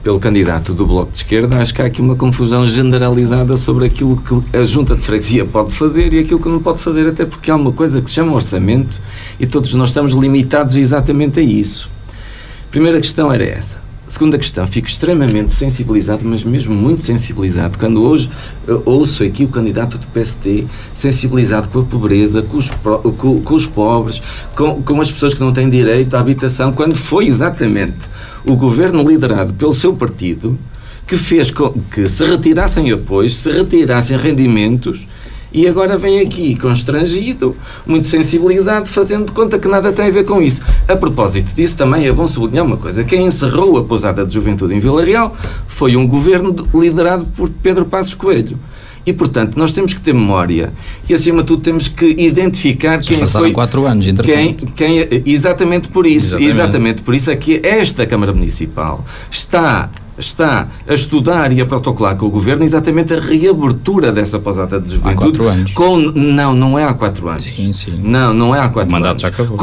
pelo candidato do Bloco de Esquerda, acho que há aqui uma confusão generalizada sobre aquilo que a Junta de Freguesia pode fazer e aquilo que não pode fazer, até porque há uma coisa que se chama orçamento e todos nós estamos limitados exatamente a isso. A primeira questão era essa. Segunda questão, fico extremamente sensibilizado, mas mesmo muito sensibilizado, quando hoje ouço aqui o candidato do PST sensibilizado com a pobreza, com os pobres, com as pessoas que não têm direito à habitação, quando foi exatamente o governo liderado pelo seu partido que fez com que se retirassem apoios, se retirassem rendimentos, e agora vem aqui constrangido, muito sensibilizado, fazendo de conta que nada tem a ver com isso. A propósito disso, também é bom sublinhar uma coisa. Quem encerrou a pousada de juventude em Vila Real foi um governo liderado por Pedro Passos Coelho. E, portanto, nós temos que ter memória e, acima de tudo, temos que identificar quem passaram foi... 4 anos, exatamente por isso. Exatamente por isso é que esta Câmara Municipal está a estudar e a protocolar com o Governo exatamente a reabertura dessa pousada de juventude. Há 4 anos. Não é há 4 anos. Sim. Não é há 4 anos. O mandato já acabou.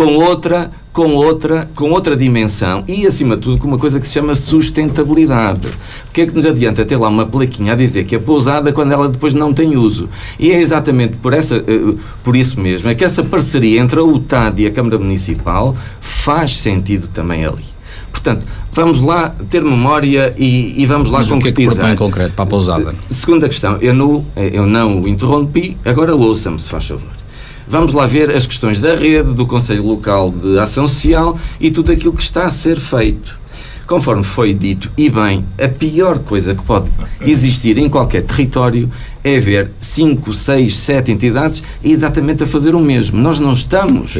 Com outra dimensão e, acima de tudo, com uma coisa que se chama sustentabilidade. O que é que nos adianta ter lá uma plaquinha a dizer que é pousada quando ela depois não tem uso? E é exatamente por isso mesmo, é que essa parceria entre a UTAD e a Câmara Municipal faz sentido também ali. Portanto, vamos lá ter memória e vamos lá concretizar. Mas o que é que propõe em concreto para a pousada? Segunda questão, eu não o interrompi, agora ouça-me, se faz favor. Vamos lá ver as questões da rede, do Conselho Local de Ação Social e tudo aquilo que está a ser feito. Conforme foi dito, e bem, a pior coisa que pode existir em qualquer território é ver 5, 6, 7 entidades exatamente a fazer o mesmo. Nós não estamos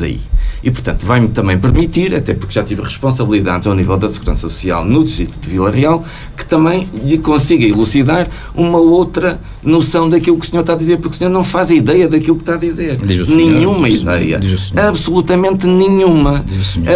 aí. E, portanto, vai-me também permitir, até porque já tive responsabilidades ao nível da Segurança Social no Distrito de Vila Real, que também lhe consiga elucidar uma outra noção daquilo que o senhor está a dizer, porque o senhor não faz ideia daquilo que está a dizer. Nenhuma ideia. Absolutamente nenhuma.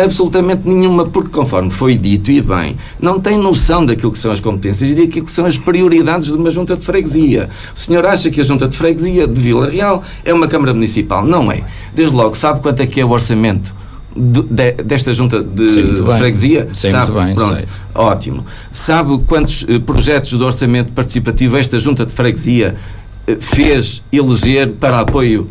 Absolutamente nenhuma, porque, conforme foi dito, e bem, não tem noção daquilo que são as competências e daquilo que são as prioridades de uma junta de freguesia. O senhor acha que a junta de freguesia de Vila Real é uma Câmara Municipal? Não é. Desde logo, sabe quanto é que é o orçamento desta junta de freguesia? Sei muito bem, sei. Ótimo. Sabe quantos projetos do orçamento participativo esta junta de freguesia fez eleger para apoio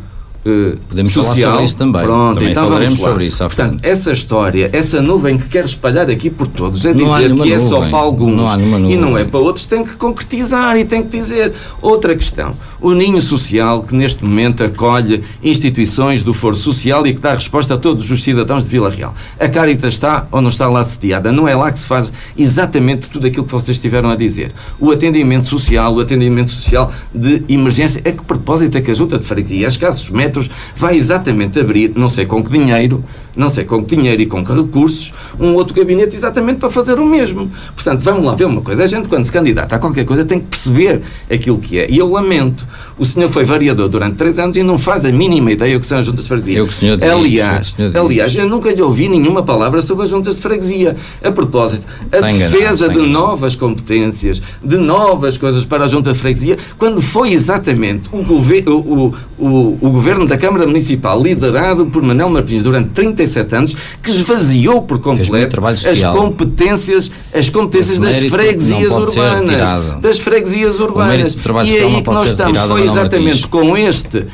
podemos social? Falar sobre isso também. Pronto, também então falaremos vamos lá. sobre isso. Portanto, essa história, essa nuvem que quer espalhar aqui por todos, é dizer que é só para alguns e não é para outros, tem que concretizar e tem que dizer. Outra questão, o Ninho Social, que neste momento acolhe instituições do Foro Social e que dá resposta a todos os cidadãos de Vila Real. A Caritas está ou não está lá sediada? Não é lá que se faz exatamente tudo aquilo que vocês estiveram a dizer. O atendimento social de emergência, a que propósito é que a Junta de Freguesia, a escassos metros, vai exatamente abrir, não sei com que dinheiro e com que recursos, um outro gabinete exatamente para fazer o mesmo. Portanto, vamos lá ver uma coisa. A gente, quando se candidata a qualquer coisa, tem que perceber aquilo que é. E eu lamento. O senhor foi vereador durante 3 anos e não faz a mínima ideia o que são as juntas de freguesia. Aliás, eu nunca lhe ouvi nenhuma palavra sobre as juntas de freguesia. A propósito, a defesa de novas competências, de novas coisas para a junta de freguesia, quando foi exatamente o governo da Câmara Municipal, liderado por Manuel Martins durante 37 anos, que esvaziou por completo as competências das freguesias urbanas. Das freguesias urbanas. E é aí que nós estamos. Foi exatamente com este.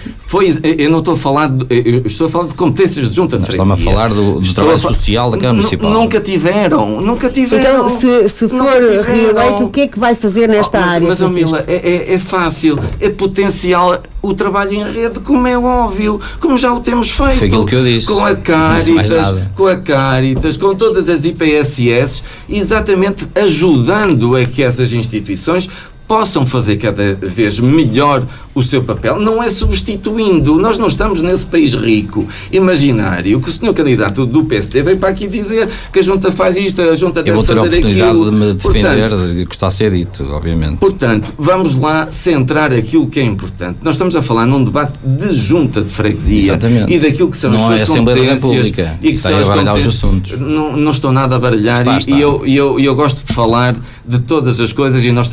Eu não estou a falar eu estou a falar de competências de junta de freguesia. Estamos a falar do trabalho social da Câmara Municipal. Nunca tiveram. Então, se for reeleito, o que é que vai fazer nesta área? Mas, Mila, é fácil. É potencial o trabalho em rede, como é óbvio, como já o temos feito. Foi aquilo que eu disse. Com a Caritas, com todas as IPSS, exatamente ajudando a que essas instituições possam fazer cada vez melhor o seu papel, não é substituindo. Nós não estamos nesse país rico, imaginário, que o senhor candidato do PSD veio para aqui dizer que a junta faz isto, a junta deve fazer aquilo. Eu vou ter a oportunidade de me defender de que está a ser dito, obviamente. Portanto, vamos lá centrar aquilo que é importante. Nós estamos a falar num debate de junta de freguesia. Exatamente. E daquilo que são as suas competências. E que são as competências. Não estou nada a baralhar e eu gosto de falar de todas as coisas e nós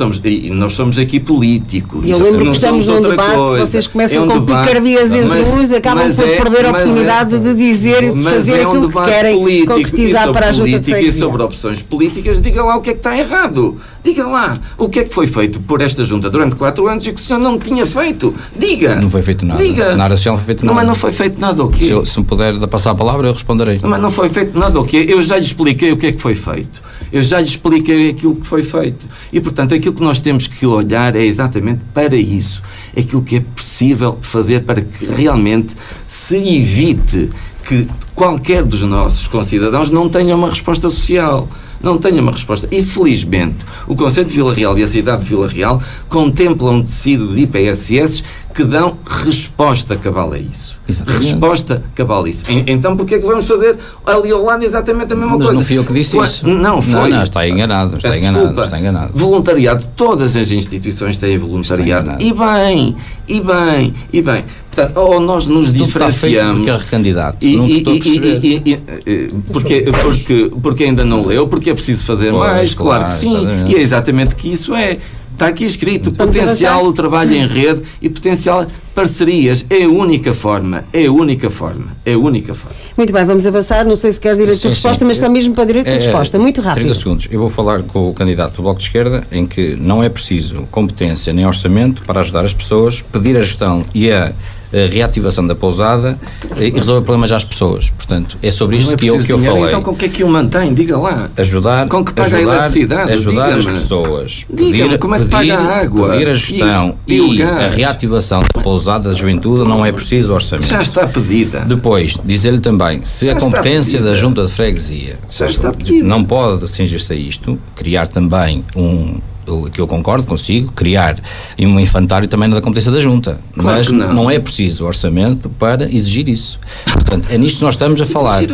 somos aqui políticos. Eu lembro que estamos num debate, coisa. vocês começam É um com debate, picardias entre uns, acabam por perder a oportunidade de dizer e de fazer aquilo que querem concretizar para a Junta de Freguesia. E sobre opções políticas, diga lá o que é que está errado. Diga lá o que é que foi feito por esta Junta durante 4 anos e que o senhor não tinha feito. Diga. Não foi feito nada. Diga. Na área social não foi feito nada. Mas não foi feito nada o quê? Se me puder passar a palavra, eu responderei. Mas não foi feito nada o quê? Eu já lhe expliquei o que é que foi feito. Eu já lhe expliquei aquilo que foi feito. E, portanto, aquilo que nós temos que olhar é exatamente para isso. Aquilo que é possível fazer para que realmente se evite que qualquer dos nossos concidadãos não tenha uma resposta social. Não tenha uma resposta. E, felizmente, o Concelho de Vila Real e a cidade de Vila Real contemplam um tecido de IPSS que dão resposta cabal a isso. Exatamente. Resposta cabal a isso. Então, porquê é que vamos fazer ali ao lado exatamente a mesma coisa? Mas não fui eu que disse isso. Não foi. Não, está enganado. Está enganado. Voluntariado. Todas as instituições têm voluntariado. E bem. Portanto, ou nós nos diferenciamos. Porque é recandidato. Porque ainda não leu, porque é preciso fazer mais, claro que sim. Exatamente. E é exatamente que isso é. Está aqui escrito, potencial o trabalho em rede e potencial parcerias. É a única forma. Muito bem, vamos avançar. Não sei se quer direito de resposta, mas está mesmo para direito de resposta. Muito rápido. 30 segundos. Eu vou falar com o candidato do Bloco de Esquerda em que não é preciso competência nem orçamento para ajudar as pessoas, pedir a gestão e a reativação da pousada e resolver problemas às pessoas. Portanto, é sobre isto que eu falei. Então, com o que é que o mantém? Diga lá. Ajudar, com que paga a eletricidade? Ajudar as pessoas. Diga-me como é que paga a água? Pedir a gestão e a reativação da pousada da juventude não é preciso orçamento. Já está pedida. Depois, dizer-lhe também, se a competência da Junta de Freguesia não pode cingir-se a isto, criar também que eu concordo consigo, criar um infantário também da competência da Junta. Claro, mas não é preciso orçamento para exigir isso. Portanto, é nisto que nós estamos a falar. E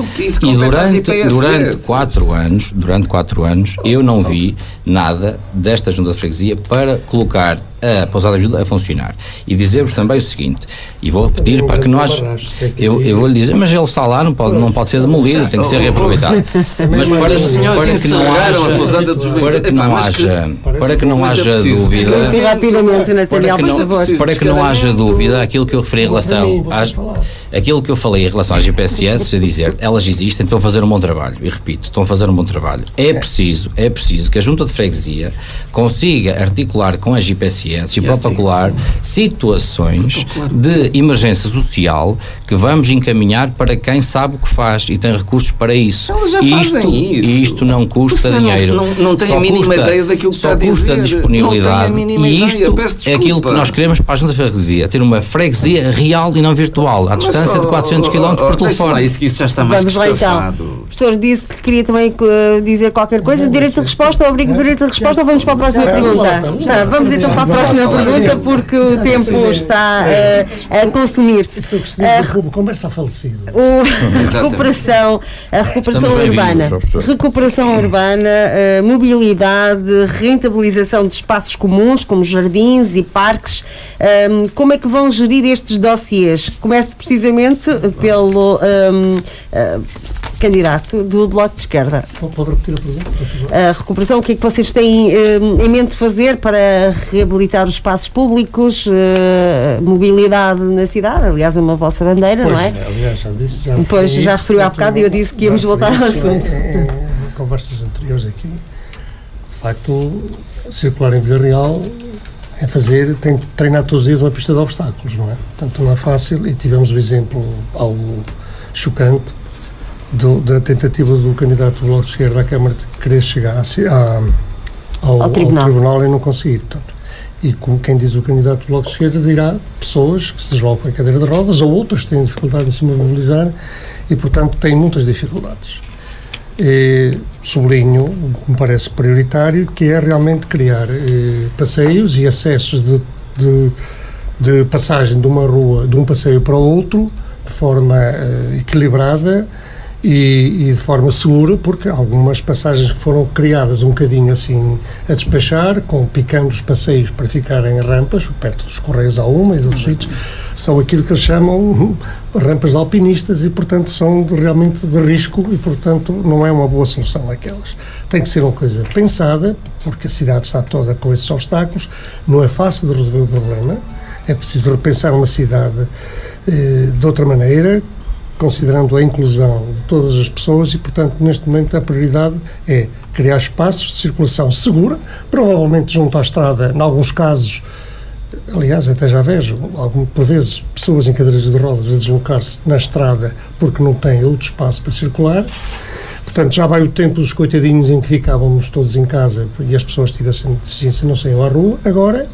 durante 4 anos, eu não vi nada desta Junta de Freguesia para colocar a pousada de ajuda a funcionar. E dizer-vos também o seguinte, e vou repetir para que nós... Eu vou-lhe dizer, mas ele está lá, não pode ser demolido, tem que ser reaproveitado. Mas para que não haja dúvida... Rapidamente, Nathaniel, por favor. Para que não haja dúvida, aquilo que eu referi em relação aquilo que eu falei em relação às GPSS, é dizer, elas existem, estão a fazer um bom trabalho. E repito, estão a fazer um bom trabalho. É preciso que a Junta de Freguesia consiga articular com as GPSS e protocolar situações de emergência social que vamos encaminhar para quem sabe o que faz e tem recursos para isso. Elas já fazem isso. E isto não custa dinheiro. Não tem a mínima ideia daquilo que está a dizer. Só custa disponibilidade. E isto é aquilo que nós queremos para a Junta de Freguesia, ter uma freguesia real e não virtual, à distância de 400 km por telefone. Isso já está mais estafado. Então. O professor disse que queria também dizer qualquer coisa. Direito de resposta, obrigo direito de resposta, ou vamos para a próxima pergunta? Vamos então para a próxima pergunta, porque o tempo está a consumir-se. Conversa falecida. A recuperação urbana, mobilidade, rentabilização de espaços comuns, como jardins e parques. Como é que vão gerir estes dossiês? Começo precisamente pelo candidato do Bloco de Esquerda. Pode repetir a pergunta, por favor? A recuperação, o que é que vocês têm em mente fazer para reabilitar os espaços públicos, mobilidade na cidade? Aliás, é uma vossa bandeira, não é? Aliás, já disse. Depois já referiu há bocado e eu disse que íamos voltar ao assunto. Em conversas anteriores aqui, de facto, circular em Vila Real tem que treinar todos os dias uma pista de obstáculos, não é? Portanto, não é fácil, e tivemos o exemplo algo chocante da tentativa do candidato do Bloco de Esquerda à Câmara de querer chegar ao tribunal e não conseguir. Portanto, e como quem diz o candidato do Bloco de Esquerda, dirá pessoas que se deslocam em cadeira de rodas ou outras que têm dificuldade em se mobilizar e, portanto, têm muitas dificuldades. Sublinho o que me parece prioritário, que é realmente criar passeios e acessos de passagem de uma rua, de um passeio para o outro, de forma equilibrada e de forma segura, porque algumas passagens que foram criadas um bocadinho assim a despachar, picando os passeios para ficarem rampas, perto dos Correios há uma e de outros sítios, são aquilo que eles chamam rampas de alpinistas e, portanto, são realmente de risco e, portanto, não é uma boa solução aquelas. Tem que ser uma coisa pensada, porque a cidade está toda com esses obstáculos, não é fácil de resolver o problema, É preciso repensar uma cidade de outra maneira, considerando a inclusão de todas as pessoas e, portanto, neste momento a prioridade é criar espaços de circulação segura, provavelmente junto à estrada, em alguns casos. Aliás, até já vejo, por vezes, pessoas em cadeiras de rodas a deslocar-se na estrada porque não têm outro espaço para circular. Portanto, já vai o tempo dos coitadinhos em que ficávamos todos em casa e as pessoas tivessem deficiência não saíam à rua. Agora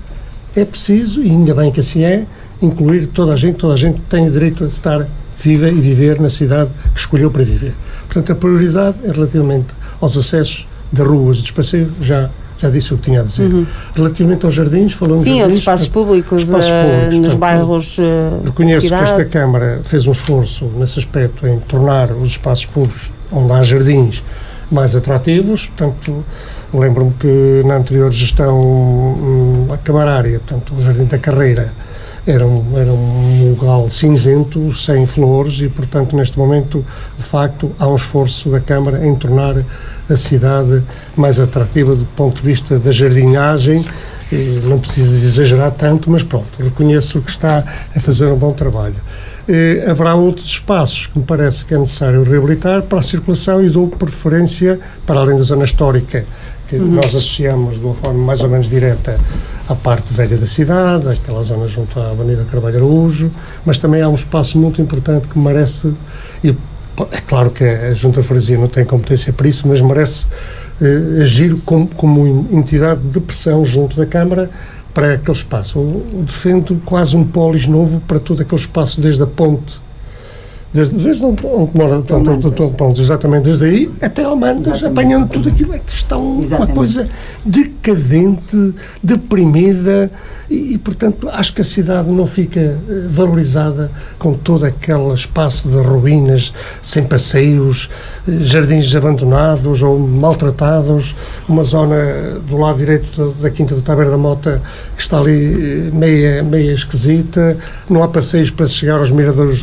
é preciso, e ainda bem que assim é, incluir toda a gente tem o direito a estar viva e viver na cidade que escolheu para viver. Portanto, a prioridade é relativamente aos acessos das ruas e dos passeios, já disse o que tinha a dizer. Relativamente aos jardins, falamos Sim, aos espaços públicos, nos portanto, bairros reconheço que esta Câmara fez um esforço nesse aspecto em tornar os espaços públicos onde há jardins mais atrativos. Portanto, lembro-me que na anterior gestão camarária, portanto, o Jardim da Carreira era um lugar cinzento, sem flores, e, portanto, neste momento, de facto, há um esforço da Câmara em tornar a cidade mais atrativa do ponto de vista da jardinagem. E não preciso exagerar tanto, mas pronto, reconheço que está a fazer um bom trabalho. Haverá outros espaços que me parece que é necessário reabilitar para a circulação e dou preferência, para além da zona histórica, que nós associamos de uma forma mais ou menos direta à parte velha da cidade, aquela zona junto à Avenida Carvalho Araújo, mas também há um espaço muito importante que merece, e é claro que a Junta de Freguesia não tem competência para isso, mas merece agir como entidade de pressão junto da Câmara para aquele espaço. Eu defendo quase um pólis novo para todo aquele espaço, desde a ponte, desde onde mora, ponto, exatamente desde aí até Almandas, apanhando tudo aquilo. É que está uma coisa decadente, deprimida, e, portanto, acho que a cidade não fica valorizada com todo aquele espaço de ruínas, sem passeios, jardins abandonados ou maltratados, uma zona do lado direito da Quinta do Taber da Mota que está ali meia esquisita, não há passeios para chegar ao mirador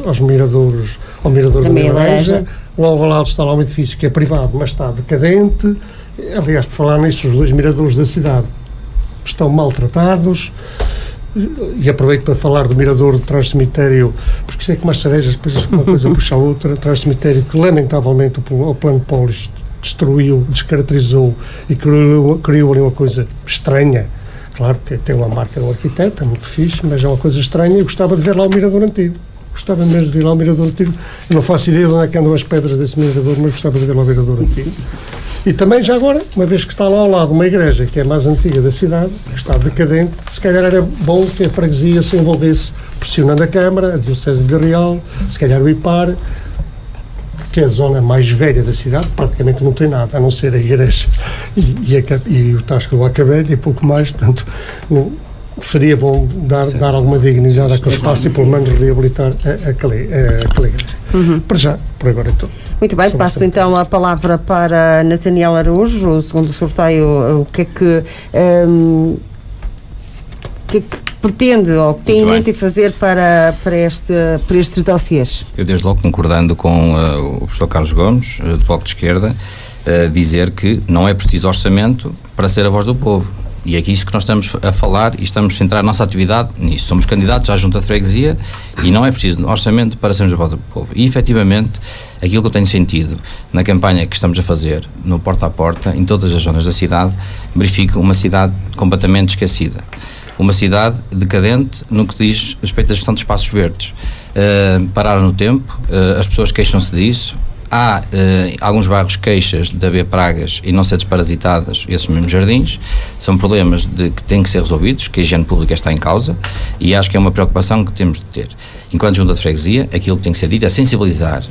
da Meia Laranja. Logo ao lado está lá um edifício que é privado, mas está decadente. Aliás, por falar nisso, os dois miradores da cidade estão maltratados. E aproveito para falar do mirador de trás do cemitério, porque isto é como as cerejas, depois uma coisa puxa a outra. Trás do cemitério, que lamentavelmente o plano Polis destruiu, descaracterizou e criou ali uma coisa estranha. Claro que tem uma marca do arquiteto, é muito fixe, mas é uma coisa estranha. Eu gostava de ver lá o mirador antigo. Gostava mesmo de ver lá o mirador antigo. Eu não faço ideia de onde é que andam as pedras desse mirador, mas gostava de ver lá o mirador antigo. E também, já agora, uma vez que está lá ao lado uma igreja que é a mais antiga da cidade, que está decadente, se calhar era bom que a freguesia se envolvesse pressionando a Câmara, a Diocese de Vila Real, se calhar o IPAR, que é a zona mais velha da cidade, praticamente não tem nada, a não ser a igreja e o Tasco do Acabelho e pouco mais, portanto, seria bom dar alguma dignidade àquele espaço e pelo menos reabilitar aquela igreja. Para já, por agora é tudo. Muito bem, passo então a palavra para Nathaniel Araújo, segundo o sorteio, o que é que pretende ou que tem em mente fazer para estes dossiês? Eu, desde logo, concordando com o professor Carlos Gomes, do Bloco de Esquerda, dizer que não é preciso orçamento para ser a voz do povo. E é isso que nós estamos a falar e estamos a centrar a nossa atividade nisso. Somos candidatos à Junta de Freguesia e não é preciso orçamento para sermos a voz do povo. E, efetivamente, aquilo que eu tenho sentido na campanha que estamos a fazer, no porta a porta, em todas as zonas da cidade, verifico uma cidade completamente esquecida. Uma cidade decadente no que diz respeito à gestão de espaços verdes. Pararam no tempo, as pessoas queixam-se disso. Há alguns bairros queixas de haver pragas e não ser desparasitadas esses mesmos jardins. São problemas que têm que ser resolvidos, que a higiene pública está em causa, e acho que é uma preocupação que temos de ter. Enquanto Junta de Freguesia, aquilo que tem que ser dito é sensibilizar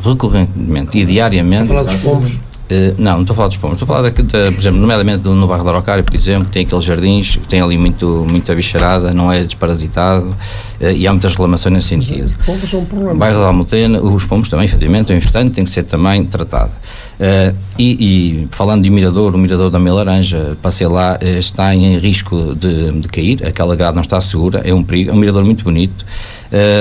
recorrentemente e diariamente. Falar dos pombos? Não estou a falar dos pombos, estou a falar, por exemplo, nomeadamente no bairro da Araucária, por exemplo, tem aqueles jardins que tem ali muita bicharada, não é desparasitado, e há muitas reclamações nesse sentido. Os pombos são um problema. O bairro da Almudena, os pombos também, efetivamente, é importante, tem que ser também tratado. E falando de mirador, o mirador da Meia Laranja, passei lá, está em risco de cair, aquela grade não está segura, é um perigo, é um mirador muito bonito,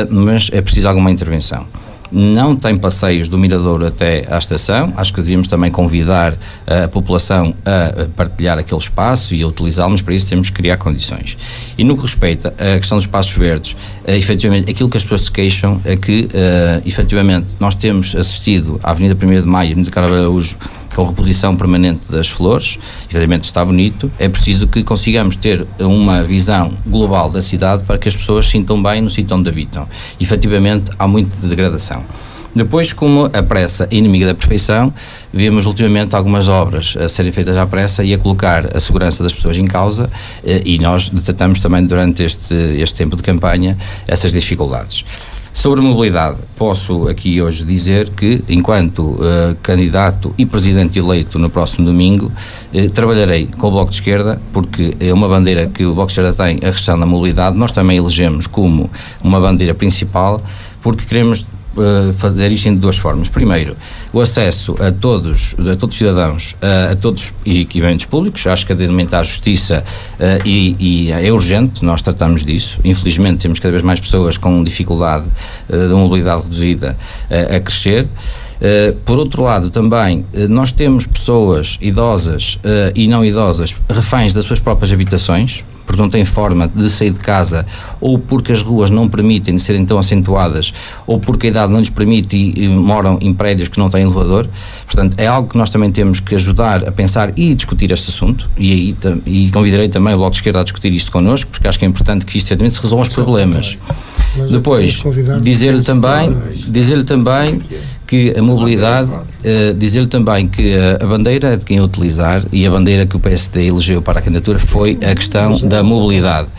mas é preciso alguma intervenção. não tem passeios do Miradouro até à estação. Acho que devíamos também convidar a população a partilhar aquele espaço e a utilizá-lo, mas para isso temos que criar condições. E no que respeita à questão dos espaços verdes, efetivamente, aquilo que as pessoas se queixam é que, efetivamente, nós temos assistido à Avenida 1º de Maio, Avenida Carvalho Araújo, com reposição permanente das flores. Efetivamente está bonito, é preciso que consigamos ter uma visão global da cidade para que as pessoas sintam bem no sítio onde habitam. Efetivamente há muita degradação. Depois, como a pressa é inimiga da perfeição, vemos ultimamente algumas obras a serem feitas à pressa e a colocar a segurança das pessoas em causa, e nós detectamos também durante este tempo de campanha essas dificuldades. Sobre a mobilidade, posso aqui hoje dizer que, enquanto candidato e presidente eleito no próximo domingo, trabalharei com o Bloco de Esquerda, porque é uma bandeira que o Bloco de Esquerda tem, a questão da mobilidade. Nós também elegemos como uma bandeira principal, porque queremos fazer isto de duas formas. Primeiro, o acesso a todos os cidadãos, a todos os equipamentos públicos. Acho que a de alimentar a justiça e é urgente, nós tratamos disso. Infelizmente temos cada vez mais pessoas com dificuldade de mobilidade reduzida a crescer. Por outro lado, também, nós temos pessoas idosas e não idosas reféns das suas próprias habitações, porque não têm forma de sair de casa, ou porque as ruas não permitem de serem tão acentuadas, ou porque a idade não lhes permite e moram em prédios que não têm elevador. Portanto, é algo que nós também temos que ajudar a pensar e discutir este assunto, e convidarei também o Bloco de Esquerda a discutir isto connosco, porque acho que é importante que isto certamente se resolvam os problemas. Depois, dizer-lhe também que a mobilidade, dizer-lhe também que a bandeira de quem a utilizar e a bandeira que o PSD elegeu para a candidatura foi a questão da mobilidade.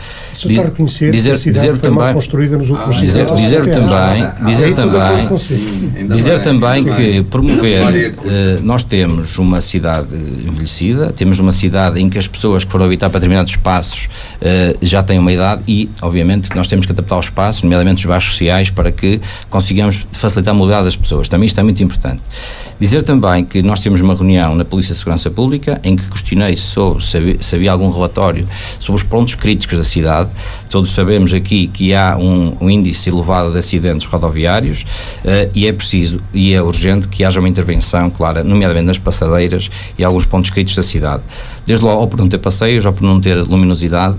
Dizer também que promover, nós temos uma cidade envelhecida, temos uma cidade em que as pessoas que foram habitar para determinados espaços já têm uma idade e, obviamente, nós temos que adaptar os espaços, nomeadamente os bairros sociais, para que consigamos facilitar a mobilidade das pessoas. Também isto é muito importante. Dizer também que nós temos uma reunião na Polícia de Segurança Pública em que questionei sobre se havia algum relatório sobre os pontos críticos da cidade. Todos sabemos aqui que há um índice elevado de acidentes rodoviários e é preciso e é urgente que haja uma intervenção clara, nomeadamente nas passadeiras e alguns pontos críticos da cidade. Desde logo, ou por não ter passeios, ou por não ter luminosidade,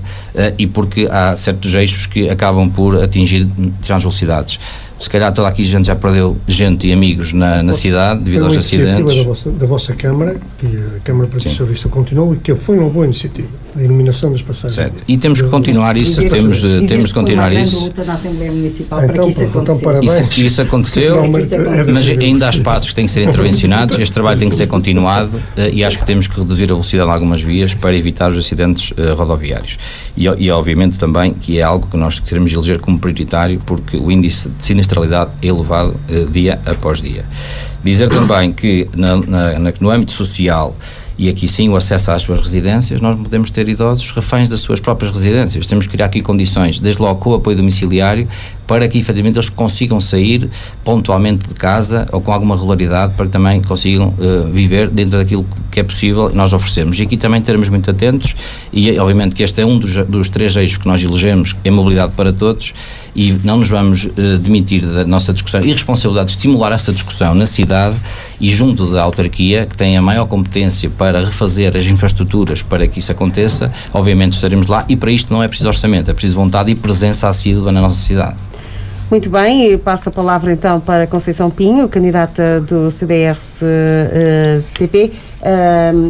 e porque há certos eixos que acabam por atingir determinadas velocidades. Se calhar toda aqui a gente já perdeu gente e amigos na cidade devido aos acidentes. Da vossa Câmara, que a Câmara Partido Socialista continuou e que foi uma boa iniciativa, a iluminação das passagens. Certo, e temos que continuar isso, temos de continuar isso. Luta na Assembleia Municipal para que isso acontecesse. Isso aconteceu, mas ainda há espaços que têm que ser intervencionados, este trabalho tem que ser continuado e acho que temos que reduzir a velocidade em algumas vias para evitar os acidentes rodoviários. E obviamente também que é algo que nós queremos eleger como prioritário, porque o índice de sinistralidade é elevado dia após dia. Dizer também que no âmbito social, e aqui sim o acesso às suas residências, nós podemos ter idosos reféns das suas próprias residências. Temos que criar aqui condições, desde logo com o apoio domiciliário, para que efetivamente eles consigam sair pontualmente de casa ou com alguma regularidade, para que também consigam viver dentro daquilo que é possível e nós oferecemos. E aqui também estaremos muito atentos e obviamente que este é um dos três eixos que nós elegemos, é mobilidade para todos, e não nos vamos demitir da nossa discussão e responsabilidade de estimular essa discussão na cidade e junto da autarquia, que tem a maior competência para refazer as infraestruturas para que isso aconteça. Obviamente estaremos lá e para isto não é preciso orçamento, é preciso vontade e presença assídua na nossa cidade. Muito bem, e passo a palavra então para Conceição Pinho, candidata do CDS-PP.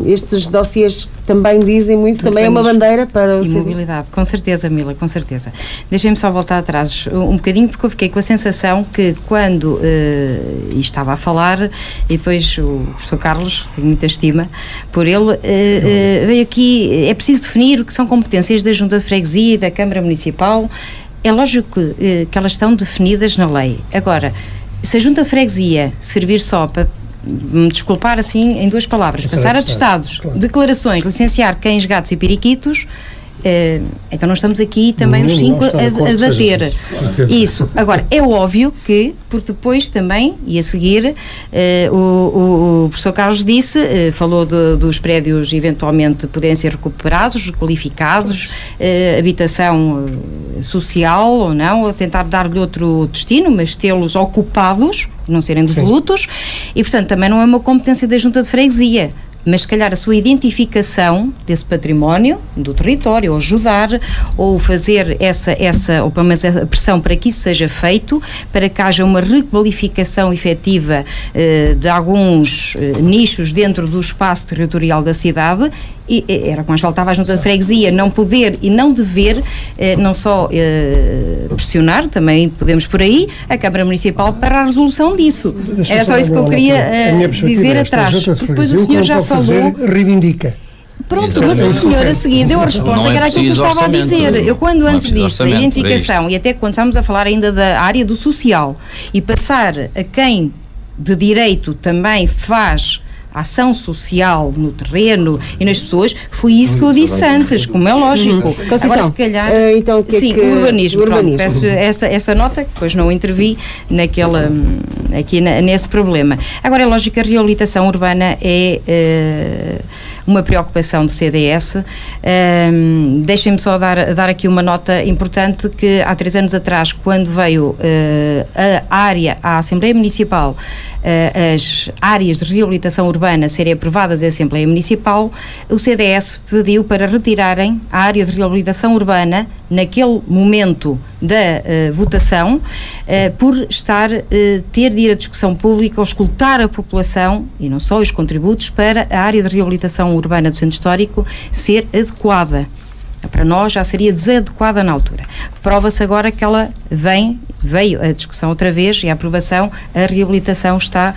Estes dossiês também dizem muito, também é uma bandeira para o CDS. E mobilidade, com certeza, Mila, com certeza. Deixem-me só voltar atrás um bocadinho, porque eu fiquei com a sensação que quando estava a falar, e depois o professor Carlos, tenho muita estima por ele, veio aqui, é preciso definir o que são competências da Junta de Freguesia e da Câmara Municipal. É lógico que elas estão definidas na lei. Agora, se a Junta de Freguesia servir só para, me desculpar assim em duas palavras, passar atestados, claro, declarações, licenciar cães, gatos e periquitos, então não estamos aqui também os 5 a debater isso. Agora, é óbvio que, porque depois também, e a seguir, o professor Carlos disse, falou dos prédios eventualmente poderem ser recuperados, requalificados, habitação social ou não, ou tentar dar-lhe outro destino, mas tê-los ocupados, não serem devolutos, e portanto também não é uma competência da Junta de Freguesia, mas se calhar a sua identificação desse património do território, ou ajudar, ou fazer ou pelo menos a pressão para que isso seja feito, para que haja uma requalificação efetiva de alguns nichos dentro do espaço territorial da cidade. E era como faltava a Junta de Freguesia não poder e não dever não só pressionar, também podemos por aí, a Câmara Municipal para a resolução disso. Era só isso que eu queria dizer atrás. Depois o senhor já falou. Reivindica. Pronto, mas o senhor a seguir deu a resposta que era aquilo que eu estava a dizer. Eu quando antes disse a identificação, e até quando estávamos a falar ainda da área do social, e passar a quem de direito também faz ação social no terreno e nas pessoas, foi isso que eu disse antes, como é lógico. Agora, se calhar, então, o urbanismo. Pronto, peço essa nota, que depois não intervi nesse problema. Agora, é lógico que a reabilitação urbana é uma preocupação do CDS. Deixem-me só dar aqui uma nota importante, que há 3 anos atrás, quando veio à Assembleia Municipal, as áreas de reabilitação urbana serem aprovadas em Assembleia Municipal, o CDS pediu para retirarem a área de reabilitação urbana naquele momento da votação, por ter de ir à discussão pública ou escutar a população, e não só os contributos, para a área de reabilitação urbana do Centro Histórico ser adequada. Para nós já seria desadequada na altura. Prova-se agora que ela veio a discussão outra vez e a aprovação, a reabilitação está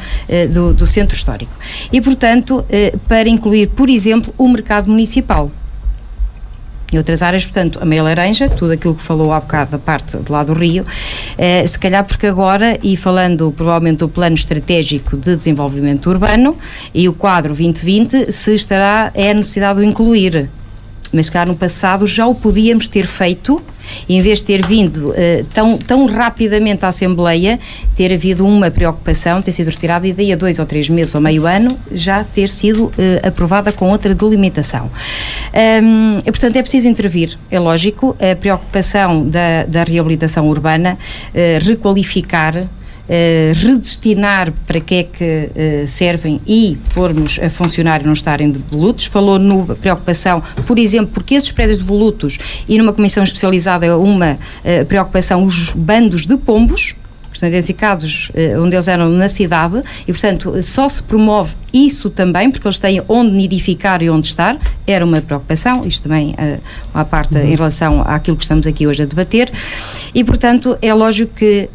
do Centro Histórico. E, portanto, para incluir, por exemplo, o mercado municipal. E outras áreas, portanto, a meia laranja, tudo aquilo que falou há bocado da parte de lá do Rio, se calhar porque agora, e falando provavelmente do Plano Estratégico de Desenvolvimento Urbano e o quadro 2020, é a necessidade de o incluir. Mas cá no passado já o podíamos ter feito, em vez de ter vindo tão rapidamente à Assembleia, ter havido uma preocupação, ter sido retirada e daí a 2 ou 3 meses ou meio ano já ter sido aprovada com outra delimitação. Portanto, é preciso intervir, é lógico, a preocupação da reabilitação urbana, requalificar, redestinar para que é que servem e pormos a funcionar e não estarem devolutos. Falou na preocupação, por exemplo, porque esses prédios devolutos, e numa comissão especializada uma preocupação, os bandos de pombos, que estão identificados onde eles eram na cidade, e portanto só se promove isso também, porque eles têm onde nidificar e onde estar, era uma preocupação, isto também à parte em relação àquilo que estamos aqui hoje a debater, e portanto é lógico que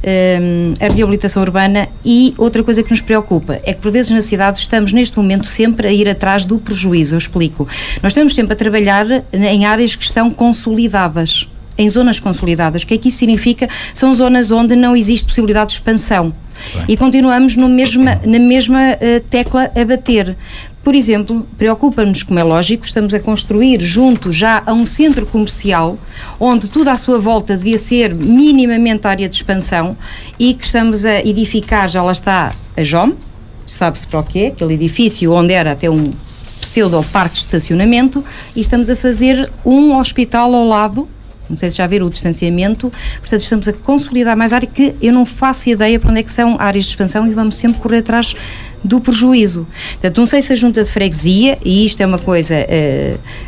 a reabilitação urbana, e outra coisa que nos preocupa é que por vezes na cidade estamos neste momento sempre a ir atrás do prejuízo. Eu explico, nós estamos sempre a trabalhar em áreas que estão consolidadas, em zonas consolidadas. O que é que isso significa? São zonas onde não existe possibilidade de expansão. Bem. E continuamos na mesma tecla a bater. Por exemplo, preocupa-nos, como é lógico, estamos a construir junto já a um centro comercial onde tudo à sua volta devia ser minimamente área de expansão, e que estamos a edificar, já lá está a JOM, sabe-se para o quê, aquele edifício onde era até um pseudo-parque de estacionamento, e estamos a fazer um hospital ao lado. Não sei se já viram o distanciamento, portanto estamos a consolidar mais área que eu não faço ideia para onde é que são áreas de expansão, e vamos sempre correr atrás do prejuízo. Portanto, não sei se a Junta de Freguesia, e isto é uma coisa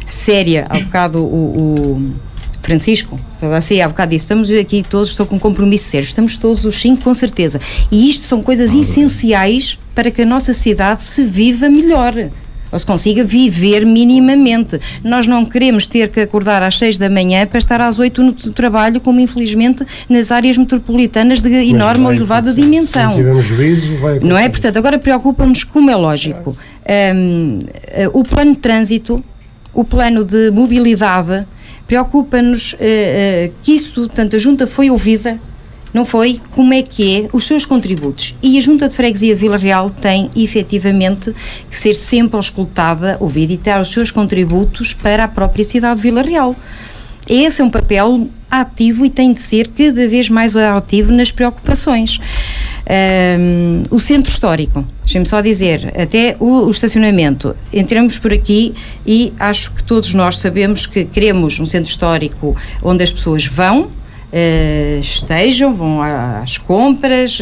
séria, há bocado o Francisco, estava assim, há bocado disse, estamos aqui todos, estou com um compromisso sério, estamos todos os 5 com certeza, e isto são coisas essenciais para que a nossa cidade se viva melhor, ou se consiga viver minimamente. Nós não queremos ter que acordar às 6 da manhã para estar às 8 no trabalho, como infelizmente nas áreas metropolitanas de enorme ou elevada dimensão. Se tivermos juízo, vai acontecer. Não é? Portanto, agora preocupa-nos, como é lógico, o plano de trânsito, o plano de mobilidade, preocupa-nos que isso, tanto a Junta foi ouvida, não foi? Como é que é os seus contributos? E a Junta de Freguesia de Vila Real tem, efetivamente, que ser sempre auscultada, ouvida e ter os seus contributos para a própria cidade de Vila Real. Esse é um papel ativo e tem de ser cada vez mais ativo nas preocupações. O centro histórico, deixem-me só dizer, até o estacionamento, entramos por aqui e acho que todos nós sabemos que queremos um centro histórico onde as pessoas vão, estejam, vão às compras,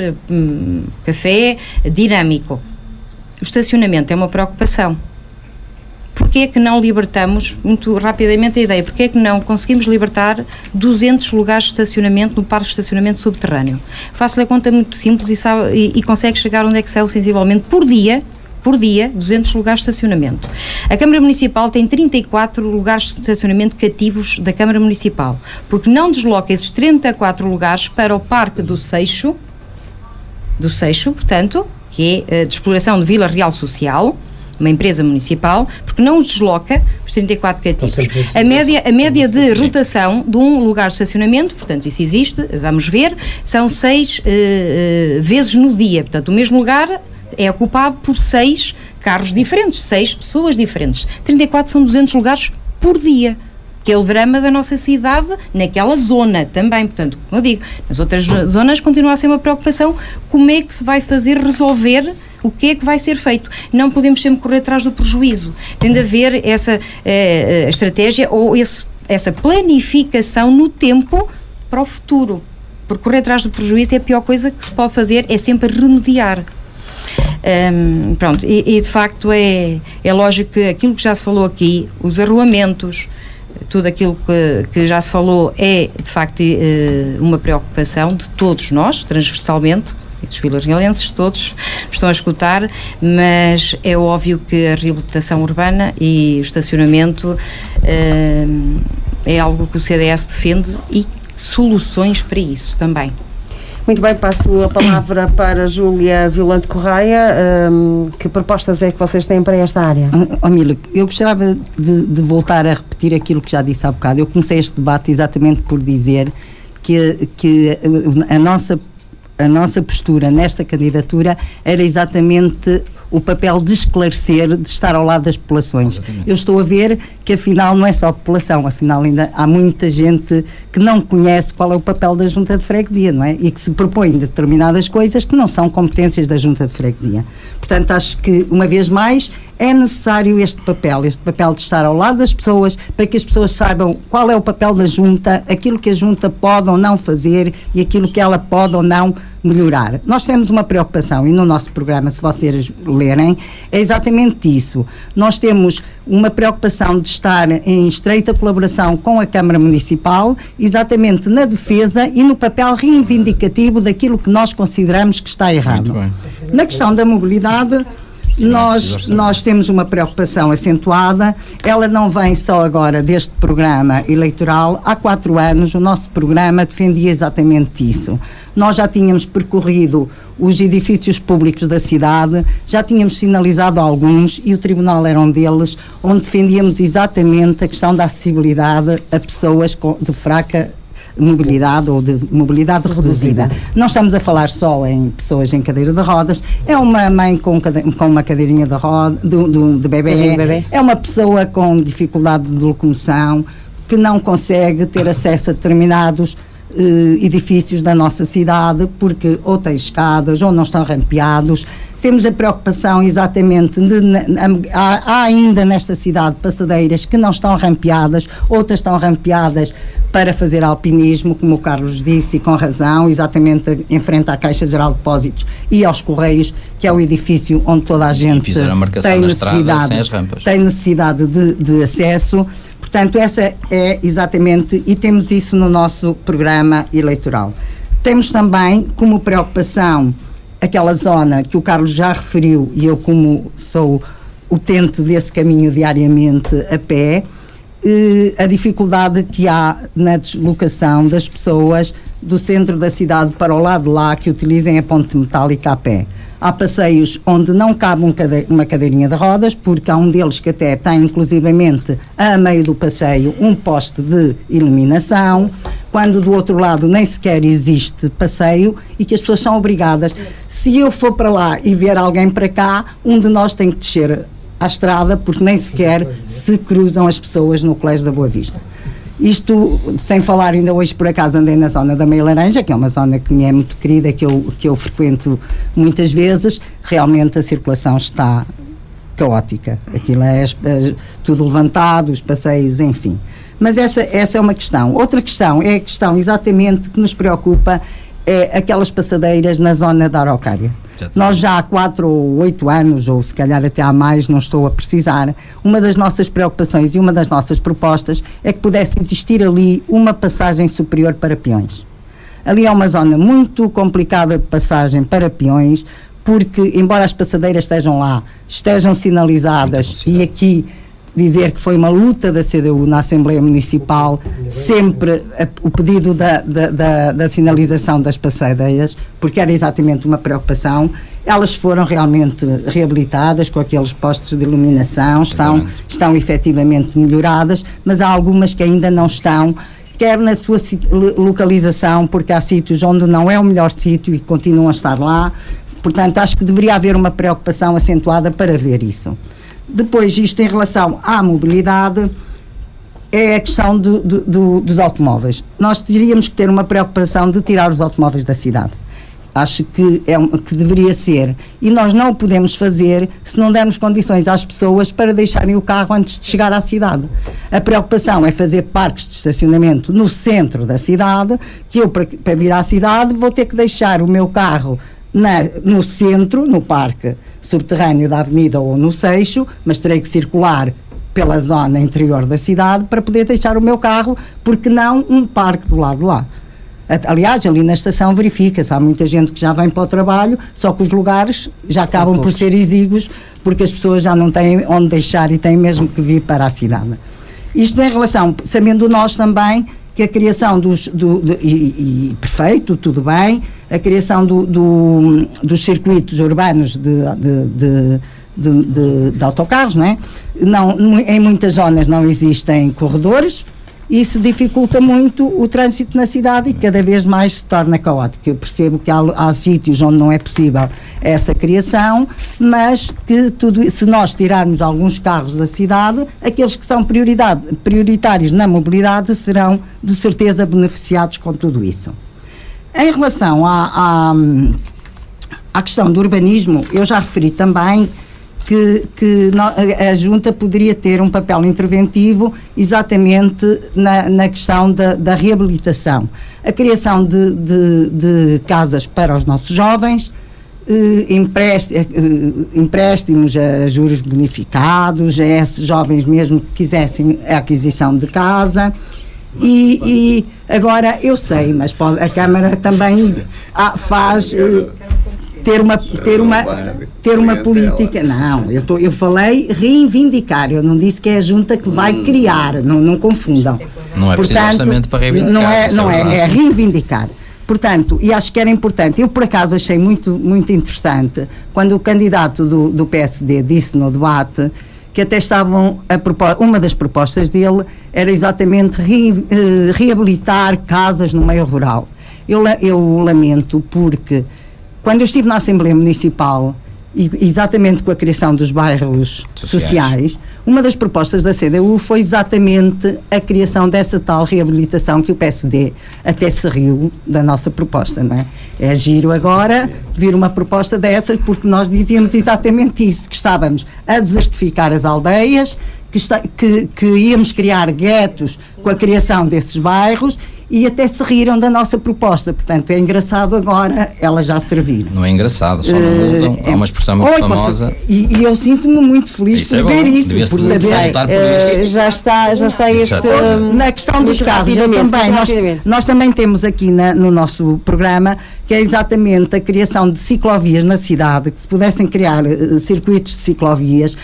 café, dinâmico. O estacionamento é uma preocupação. Porquê é que não libertamos, muito rapidamente a ideia, porquê é que não conseguimos libertar 200 lugares de estacionamento no parque de estacionamento subterrâneo? Faço-lhe a conta muito simples e consegue chegar onde é que saiu sensivelmente por dia, 200 lugares de estacionamento. A Câmara Municipal tem 34 lugares de estacionamento cativos da Câmara Municipal, porque não desloca esses 34 lugares para o Parque do Seixo, portanto, que é de exploração de Vila Real Social, uma empresa municipal, porque não os desloca os 34 cativos. A média de rotação de um lugar de estacionamento, portanto, isso existe, vamos ver, são 6 vezes no dia. Portanto, o mesmo lugar é ocupado por 6 carros diferentes, 6 pessoas diferentes. 34 são 200 lugares por dia, que é o drama da nossa cidade naquela zona também. Portanto, como eu digo, nas outras zonas continua a ser uma preocupação como é que se vai fazer resolver o que é que vai ser feito. Não podemos sempre correr atrás do prejuízo. Tem de haver essa estratégia ou essa planificação no tempo para o futuro. Porque correr atrás do prejuízo é a pior coisa que se pode fazer, é sempre remediar. Pronto, e de facto é lógico que aquilo que já se falou aqui, os arruamentos, tudo aquilo que já se falou é de facto uma preocupação de todos nós, transversalmente, e dos vilarrealenses todos estão a escutar, mas é óbvio que a reabilitação urbana e o estacionamento é algo que o CDS defende e soluções para isso também. Muito bem, passo a palavra para Júlia Violante Correia. Que propostas é que vocês têm para esta área? Mila, eu gostava de voltar a repetir aquilo que já disse há bocado. Eu comecei este debate exatamente por dizer que a nossa postura nesta candidatura era exatamente o papel de esclarecer, de estar ao lado das populações. Exatamente. Eu estou a ver que afinal não é só a população, afinal ainda há muita gente que não conhece qual é o papel da Junta de Freguesia, não é? E que se propõe determinadas coisas que não são competências da Junta de Freguesia. Portanto, acho que, uma vez mais, é necessário este papel de estar ao lado das pessoas, para que as pessoas saibam qual é o papel da Junta, aquilo que a Junta pode ou não fazer e aquilo que ela pode ou não melhorar. Nós temos uma preocupação, e no nosso programa, se vocês lerem, é exatamente isso. Nós temos uma preocupação de estar em estreita colaboração com a Câmara Municipal, exatamente na defesa e no papel reivindicativo daquilo que nós consideramos que está errado. Na questão da mobilidade, nós temos uma preocupação acentuada. Ela não vem só agora deste programa eleitoral. Há 4 anos o nosso programa defendia exatamente isso. Nós já tínhamos percorrido os edifícios públicos da cidade, já tínhamos sinalizado alguns, e o Tribunal era um deles, onde defendíamos exatamente a questão da acessibilidade a pessoas de fraca mobilidade ou de mobilidade reduzida. Não estamos a falar só em pessoas em cadeira de rodas, é uma mãe com uma cadeirinha de roda, de bebê, é uma pessoa com dificuldade de locomoção, que não consegue ter acesso a determinados edifícios da nossa cidade, porque ou têm escadas ou não estão rampeados. Temos a preocupação exatamente há ainda nesta cidade passadeiras que não estão rampeadas, outras estão rampeadas para fazer alpinismo, como o Carlos disse, e com razão, exatamente em frente à Caixa Geral de Depósitos e aos Correios, que é o edifício onde toda a gente tem necessidade de acesso. Portanto, essa é exatamente, e temos isso no nosso programa eleitoral. Temos também como preocupação aquela zona que o Carlos já referiu, e eu, como sou utente desse caminho diariamente a pé, a dificuldade que há na deslocação das pessoas do centro da cidade para o lado de lá, que utilizem a ponte metálica a pé. Há passeios onde não cabe uma cadeirinha de rodas, porque há um deles que até tem, inclusivamente, a meio do passeio, um poste de iluminação, quando do outro lado nem sequer existe passeio, e que as pessoas são obrigadas. Se eu for para lá e vier alguém para cá, um de nós tem que descer à estrada, porque nem sequer se cruzam as pessoas no Colégio da Boa Vista. Isto, sem falar, ainda hoje por acaso andei na zona da Meia Laranja, que é uma zona que me é muito querida, que eu frequento muitas vezes. Realmente a circulação está caótica. Aquilo é tudo levantado, os passeios, enfim. Mas essa é uma questão. Outra questão é a questão exatamente que nos preocupa, é aquelas passadeiras na zona da Araucária. Nós já há 4 ou 8 anos, ou se calhar até há mais, não estou a precisar, uma das nossas preocupações e uma das nossas propostas é que pudesse existir ali uma passagem superior para peões. Ali é uma zona muito complicada de passagem para peões, porque embora as passadeiras estejam lá, estejam sinalizadas, e aqui dizer que foi uma luta da CDU na Assembleia Municipal, sempre o pedido da sinalização das passadeiras, porque era exatamente uma preocupação. Elas foram realmente reabilitadas com aqueles postos de iluminação, estão efetivamente melhoradas, mas há algumas que ainda não estão, quer na sua localização, porque há sítios onde não é o melhor sítio e continuam a estar lá. Portanto, acho que deveria haver uma preocupação acentuada para ver isso. Depois, isto em relação à mobilidade, é a questão dos automóveis. Nós teríamos que ter uma preocupação de tirar os automóveis da cidade. Acho que que deveria ser. E nós não o podemos fazer se não dermos condições às pessoas para deixarem o carro antes de chegar à cidade. A preocupação é fazer parques de estacionamento no centro da cidade, que eu, para vir à cidade, vou ter que deixar o meu carro no centro, no parque subterrâneo da avenida ou no Seixo, mas terei que circular pela zona interior da cidade para poder deixar o meu carro, porque não um parque do lado de lá. Aliás, ali na estação verifica-se, há muita gente que já vem para o trabalho, só que os lugares já acabam por ser exíguos, porque as pessoas já não têm onde deixar e têm mesmo que vir para a cidade. Isto em relação, sabendo nós também que a criação perfeito, tudo bem, a criação dos circuitos urbanos de autocarros, não é? Em muitas zonas não existem corredores, e isso dificulta muito o trânsito na cidade e cada vez mais se torna caótico. Eu percebo que há sítios onde não é possível essa criação, mas que se nós tirarmos alguns carros da cidade, aqueles que são prioritários na mobilidade serão de certeza beneficiados com tudo isso. Em relação à questão do urbanismo, eu já referi também que a Junta poderia ter um papel interventivo exatamente na questão da reabilitação. A criação de casas para os nossos jovens, empréstimos a juros bonificados, a esses jovens mesmo que quisessem a aquisição de casa. E agora, eu sei, mas a Câmara também faz... ter uma política. Não, eu falei reivindicar, eu não disse que é a Junta que vai criar, não confundam. Não é preciso orçamento para reivindicar. É reivindicar. Portanto, e acho que era importante, eu por acaso achei muito, muito interessante quando o candidato do PSD disse no debate que até uma das propostas dele era exatamente reabilitar casas no meio rural. Eu lamento porque quando eu estive na Assembleia Municipal, exatamente com a criação dos bairros sociais, uma das propostas da CDU foi exatamente a criação dessa tal reabilitação que o PSD até se riu da nossa proposta, não é? É giro agora vir uma proposta dessas, porque nós dizíamos exatamente isso, que estávamos a desertificar as aldeias, que íamos criar guetos com a criação desses bairros, e até se riram da nossa proposta. Portanto, é engraçado agora elas já serviram. Não é engraçado, só não mudam. Há uma expressão muito famosa. E eu sinto-me muito feliz por ver isso, por saber. Já está este... Na questão dos carros, nós também temos aqui no nosso programa, que é exatamente a criação de ciclovias na cidade, que se pudessem criar circuitos de ciclovias,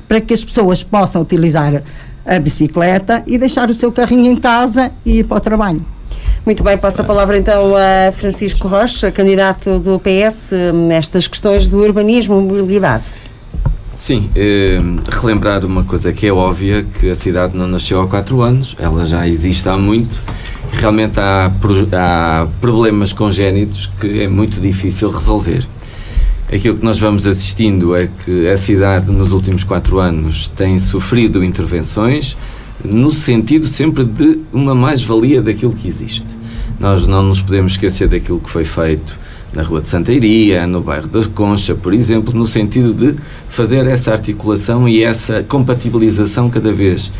para que as pessoas possam utilizar a bicicleta e deixar o seu carrinho em casa e ir para o trabalho. Muito bem, passo a palavra então a Francisco Rocha, candidato do PS, nestas questões do urbanismo e mobilidade. Sim, relembrar uma coisa que é óbvia, que a cidade não nasceu há 4 anos, ela já existe há muito, realmente há problemas congénitos que é muito difícil resolver. Aquilo que nós vamos assistindo é que a cidade nos últimos 4 anos tem sofrido intervenções, no sentido sempre de uma mais-valia daquilo que existe. Nós não nos podemos esquecer daquilo que foi feito na Rua de Santa Iria, no bairro da Concha, por exemplo, no sentido de fazer essa articulação e essa compatibilização cada vez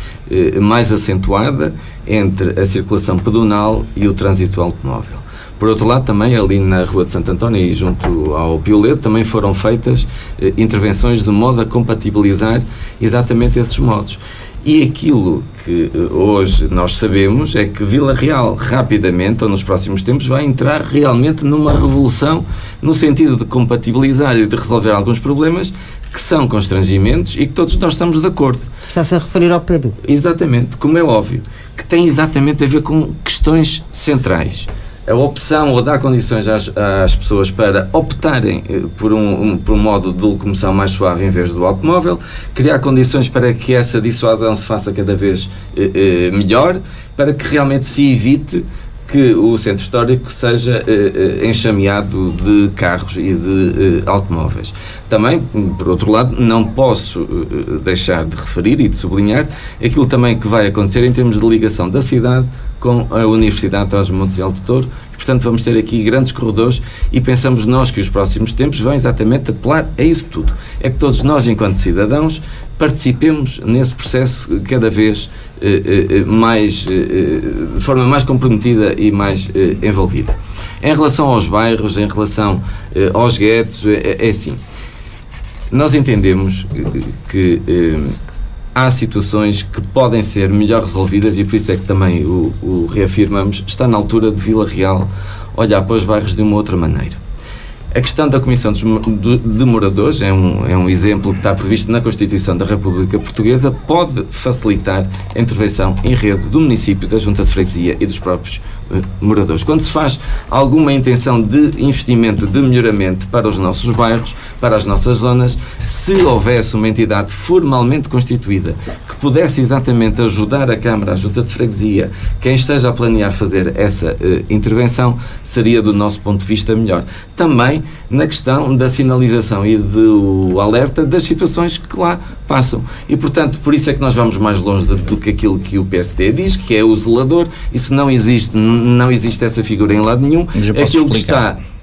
mais acentuada entre a circulação pedonal e o trânsito automóvel. Por outro lado, também ali na Rua de Santo António e junto ao Pioleto também foram feitas intervenções de modo a compatibilizar exatamente esses modos. E aquilo que hoje nós sabemos é que Vila Real, rapidamente, ou nos próximos tempos, vai entrar realmente numa revolução no sentido de compatibilizar e de resolver alguns problemas que são constrangimentos e que todos nós estamos de acordo. Está-se a referir ao PEDU. Exatamente, como é óbvio, que tem exatamente a ver com questões centrais. A opção ou dar condições às pessoas para optarem por um modo de locomoção mais suave em vez do automóvel, criar condições para que essa dissuasão se faça cada vez melhor, para que realmente se evite que o centro histórico seja enxameado de carros e de automóveis. Também, por outro lado, não posso deixar de referir e de sublinhar aquilo também que vai acontecer em termos de ligação da cidade com a Universidade de Trás-os-Montes e Alto Douro. Portanto, vamos ter aqui grandes corredores e pensamos nós que os próximos tempos vão exatamente apelar a isso tudo. É que todos nós, enquanto cidadãos, participemos nesse processo cada vez mais, de forma mais comprometida e mais envolvida. Em relação aos bairros, em relação aos guetos, é assim. Nós entendemos que há situações que podem ser melhor resolvidas e por isso é que também o reafirmamos, está na altura de Vila Real olhar para os bairros de uma outra maneira. A questão da Comissão de Moradores é um exemplo que está previsto na Constituição da República Portuguesa, pode facilitar a intervenção em rede do município, da Junta de Freguesia e dos próprios moradores. Quando se faz alguma intenção de investimento, de melhoramento para os nossos bairros, para as nossas zonas, se houvesse uma entidade formalmente constituída que pudesse exatamente ajudar a Câmara, a Junta de Freguesia, quem esteja a planear fazer essa intervenção, seria do nosso ponto de vista melhor. Também na questão da sinalização e do alerta das situações que lá passam. E, portanto, por isso é que nós vamos mais longe do que aquilo que o PSD diz, que é o zelador. Isso não existe essa figura em lado nenhum.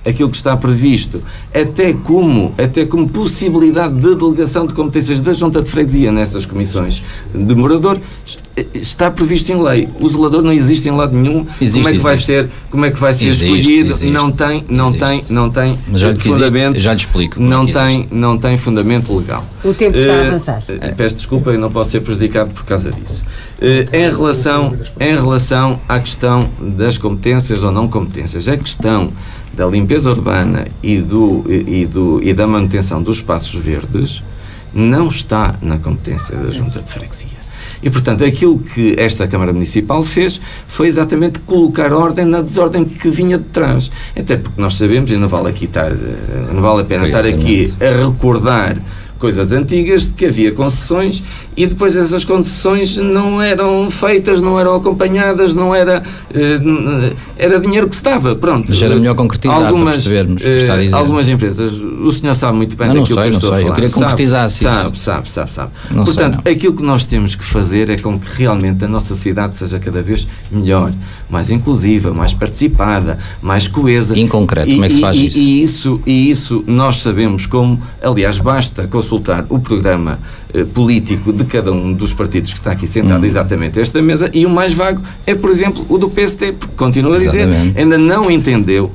Aquilo que está previsto, até como possibilidade de delegação de competências da Junta de Freguesia nessas comissões de morador, está previsto em lei. O zelador não existe em lado nenhum. Como é que vai ser escolhido? Não tem fundamento. Já lhe explico. Não tem fundamento legal. O tempo está a avançar. Peço desculpa, eu não posso ser prejudicado por causa disso. Em relação à questão das competências ou não competências, a questão da limpeza urbana e da manutenção dos espaços verdes não está na competência da Junta de Freguesia. E, portanto, aquilo que esta Câmara Municipal fez foi exatamente colocar ordem na desordem que vinha de trás. Até porque nós sabemos, e não vale a pena estar aqui a recordar coisas antigas, de que havia concessões e depois essas concessões não eram feitas, não eram acompanhadas, não era dinheiro que se dava, pronto. Mas era melhor concretizar para percebermos o que está a dizer. Algumas empresas, o senhor sabe muito bem daquilo que eu estou a falar. Eu queria concretizar isso. Sabe. Portanto, aquilo que nós temos que fazer é com que realmente a nossa cidade seja cada vez melhor, mais inclusiva, mais participada, mais coesa. Em concreto, como é que se faz isso? E isso nós sabemos como, aliás, basta consultar o programa político de cada um dos partidos que está aqui sentado exatamente a esta mesa, e o mais vago é, por exemplo, o do PSD, porque continua a dizer, ainda não entendeu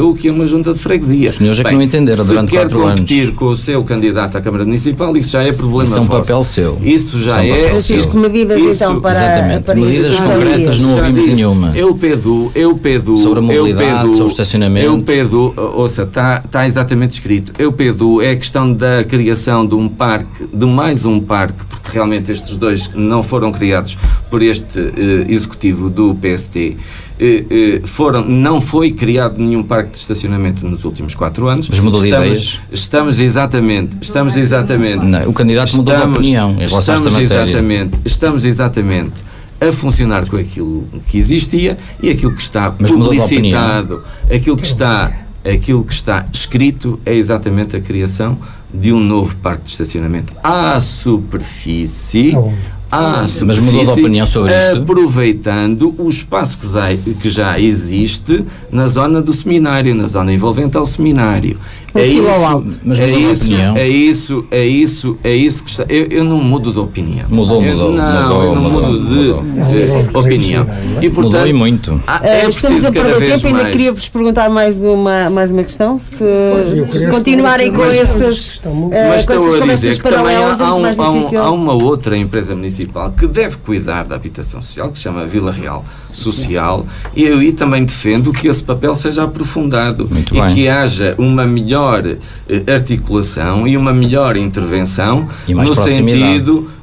o que é uma junta de freguesia. Os senhores é que não entenderam durante 4 anos. Se quer competir com o seu candidato à Câmara Municipal, isso já é problema vosso. Isso é um papel seu. Isso já é... Existe medidas então para... Exatamente. Para medidas concretas não ouvimos nenhuma. Eu PEDU... Sobre a mobilidade, sobre o estacionamento... Eu PEDU, ouça, está exatamente escrito. Eu PEDU é a questão da criação de um parque, de mais um parque, porque realmente estes dois não foram criados por este executivo do PSD. Não foi criado nenhum parque de estacionamento nos últimos 4 anos. Mas mudou de ideias? Estamos exatamente... Não, o candidato mudou de opinião em relação a esta matéria. Estamos exatamente a funcionar com aquilo que existia e aquilo que está publicitado, aquilo que está escrito é exatamente a criação de um novo parque de estacionamento à superfície à superfície, mas mudou de opinião sobre isto? Aproveitando o espaço que já existe na zona do seminário, na zona envolvente ao seminário. É isso que está. Eu não mudo de opinião. Eu não mudo de opinião. E, portanto, mudou e muito. Estamos a perder tempo, ainda queria-vos perguntar mais uma questão, se continuarem com essas conversas paralelas, é muito mais difícil. Há uma outra empresa municipal que deve cuidar da habitação social, que se chama Vila Real Social, e eu aí também defendo que esse papel seja aprofundado e que haja uma melhor articulação e uma melhor intervenção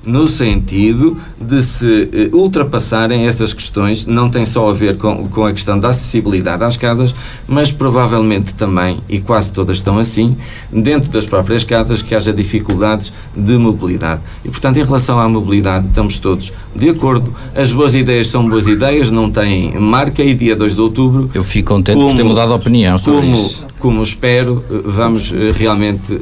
no sentido de se ultrapassarem essas questões. Não tem só a ver com a questão da acessibilidade às casas, mas provavelmente também, e quase todas estão assim, dentro das próprias casas, que haja dificuldades de mobilidade. E, portanto, em relação à mobilidade, estamos todos de acordo. As boas ideias são boas ideias, não têm marca, e dia 2 de outubro... Eu fico contente por ter mudado a opinião sobre isso. Como espero, vamos realmente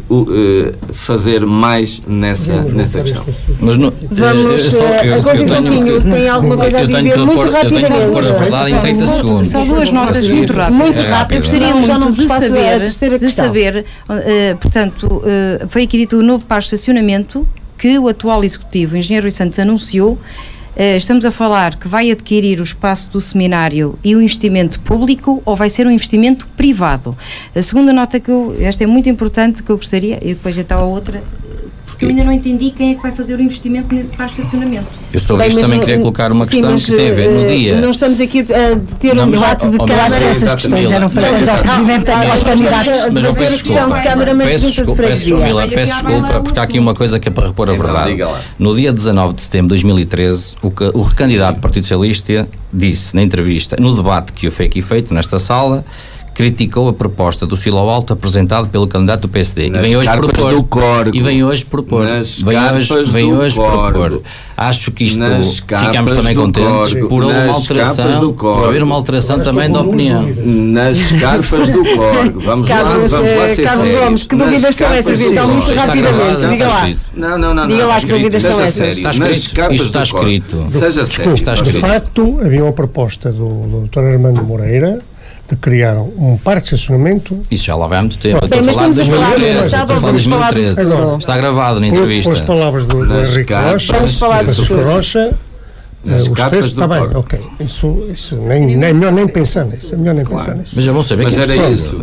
fazer mais nessa questão. Mas não, vamos, a Conceição Pinho tem alguma coisa a dizer muito rapidamente. Eu tenho que repor a verdade em 30 segundos. Só duas notas muito rápidas. Muito rápido. Eu gostaria muito de saber, portanto, foi aqui dito o novo parque de estacionamento que o atual executivo, o engenheiro Rui Santos, anunciou. Estamos a falar que vai adquirir o espaço do seminário e o investimento público, ou vai ser um investimento privado? A segunda nota esta é muito importante, que eu gostaria, e depois já está a outra, porque eu ainda não entendi quem é que vai fazer o investimento nesse parque de estacionamento. Eu sobre isto também queria colocar uma questão que tem a ver no dia. Não estamos aqui a ter um debate de Câmara. Essas questões eram feitas ao Presidente aos candidatos. Mas eu peço desculpa. Peço desculpa, porque há aqui uma coisa que é para repor a verdade. No dia 19 de setembro de 2013, o recandidato do Partido Socialista disse na entrevista, no debate que foi aqui feito nesta sala, criticou a proposta do Silo Alto apresentado pelo candidato do PSD e vem hoje propor. Acho que isto ficamos também contentes por haver uma alteração também da opinião. Nas escarpas do Corgo. Vamos lá ser Carlos Gomes, que dúvidas são essas? Então, muito rapidamente, diga lá. Não. Diga lá que dúvidas são essas. Isto está escrito. Seja sério. De facto, havia uma proposta do Dr. Armando Moreira de criar um parque de estacionamento. Isso já lá vai há muito tempo. Estou a falar de 2013. Está gravado na entrevista. Com as palavras do Henrique Rocha. Vamos falar de Rocha. Os textos, está bem, ok. Isso é melhor nem pensar nisso. Mas já vão saber que era isso.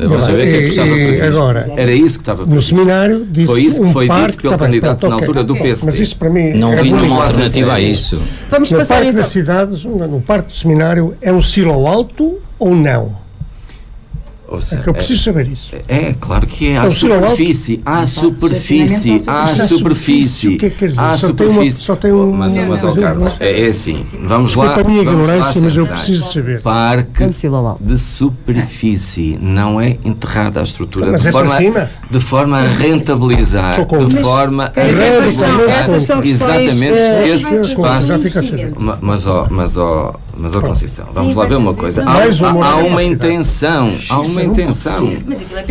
Agora, era isso que estava previsto. No seminário disse foi dito pelo candidato na altura do PSD. Mas isso para mim não vi uma alternativa a isso. Vamos no Parque das Cidades, no Parque do Seminário, é um silo alto ou não? Ou seja, é que eu preciso saber isso. É claro que é. Há superfície. O que é que quer dizer? Só tem um... Mas Carlos, é assim. Vamos lá. Desculpa a minha ignorância, mas eu preciso saber. Parque de superfície. Não é enterrada a estrutura. De forma a rentabilizar. Exatamente esse espaço. Mas, Conceição, vamos lá ver uma coisa. Há uma intenção.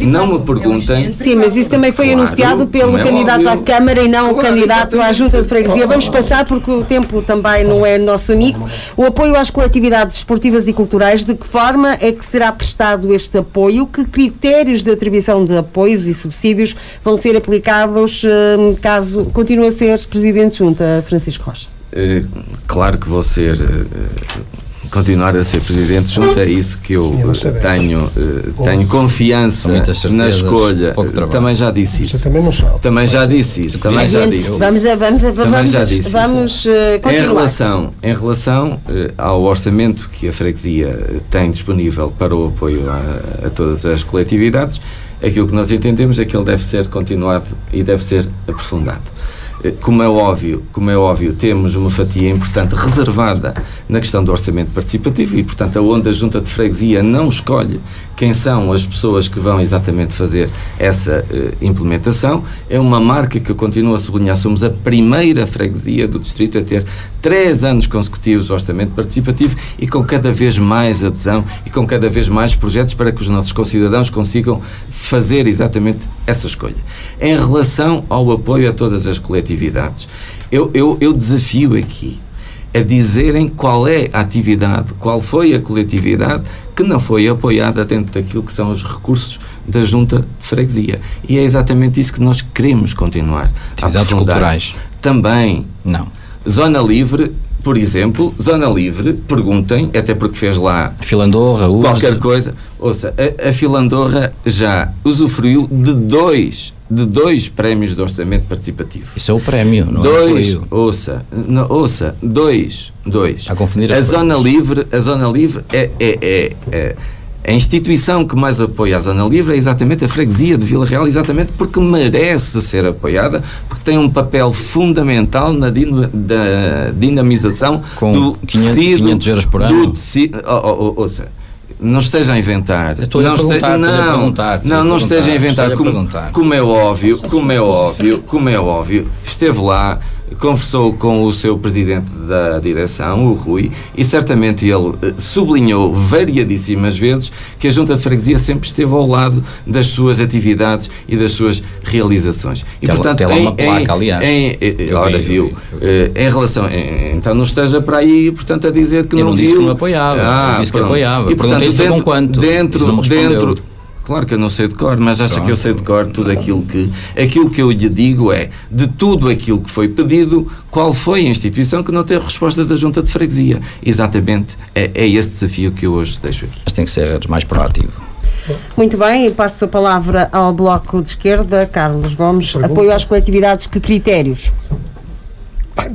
Não me perguntem. Sim, mas isso também foi anunciado pelo candidato à Câmara e não o candidato à Junta de Freguesia. Vamos passar, porque o tempo também não é nosso amigo. O apoio às coletividades esportivas e culturais, de que forma é que será prestado este apoio? Que critérios de atribuição de apoios e subsídios vão ser aplicados caso continue a ser Presidente de Junta, Francisco Rocha? Claro que vou continuar a ser Presidente de Junta, é isso que eu tenho confiança na escolha. Também já disse isso. Também já disse isso. Vamos continuar. Em relação ao orçamento que a freguesia tem disponível para o apoio a todas as coletividades, aquilo que nós entendemos é que ele deve ser continuado e deve ser aprofundado. Como é óbvio, temos uma fatia importante reservada na questão do orçamento participativo e, portanto, onde a Junta de Freguesia não escolhe quem são as pessoas que vão exatamente fazer essa implementação, é uma marca que eu continuo a sublinhar. Somos a primeira freguesia do distrito a ter 3 anos consecutivos de orçamento participativo e com cada vez mais adesão e com cada vez mais projetos para que os nossos concidadãos consigam fazer exatamente essa escolha. Em relação ao apoio a todas as coletividades, Eu desafio aqui a dizerem qual é a atividade, qual foi a coletividade que não foi apoiada dentro daquilo que são os recursos da Junta de Freguesia. E é exatamente isso que nós queremos continuar a atividades aprofundar. Culturais. Também. Não. Zona Livre, por exemplo, Zona Livre, perguntem, até porque fez lá Filandorra, qualquer coisa. Ouça, a Filandorra já usufruiu de dois prémios de orçamento participativo. Isso é o prémio, não dois, é o apoio. Ouça, dois. Está a confundir as A Zona Livre é a instituição que mais apoia a Zona Livre é exatamente a Freguesia de Vila Real, exatamente porque merece ser apoiada, porque tem um papel fundamental na dinamização com do 500 euros por ano. Ouça, não esteja a inventar. Não esteja a inventar. Como é óbvio, esteve lá, conversou com o seu presidente da direção, o Rui, e certamente ele sublinhou variadíssimas vezes que a Junta de Freguesia sempre esteve ao lado das suas atividades e das suas realizações. E portanto, tem lá uma placa, aliás. em relação, então não esteja para aí, portanto, a dizer que eu não viu. Disse que não apoiava. Disse que apoiava. E portanto, com quanto? Dentro. Claro que eu não sei de cor, mas acha que eu sei de cor tudo aquilo que eu lhe digo é, de tudo aquilo que foi pedido, qual foi a instituição que não teve resposta da Junta de Freguesia? Exatamente, é esse desafio que eu hoje deixo aqui. Mas tem que ser mais proativo. Muito bem, passo a palavra ao Bloco de Esquerda, Carlos Gomes. Pergunta. Apoio às coletividades, que critérios?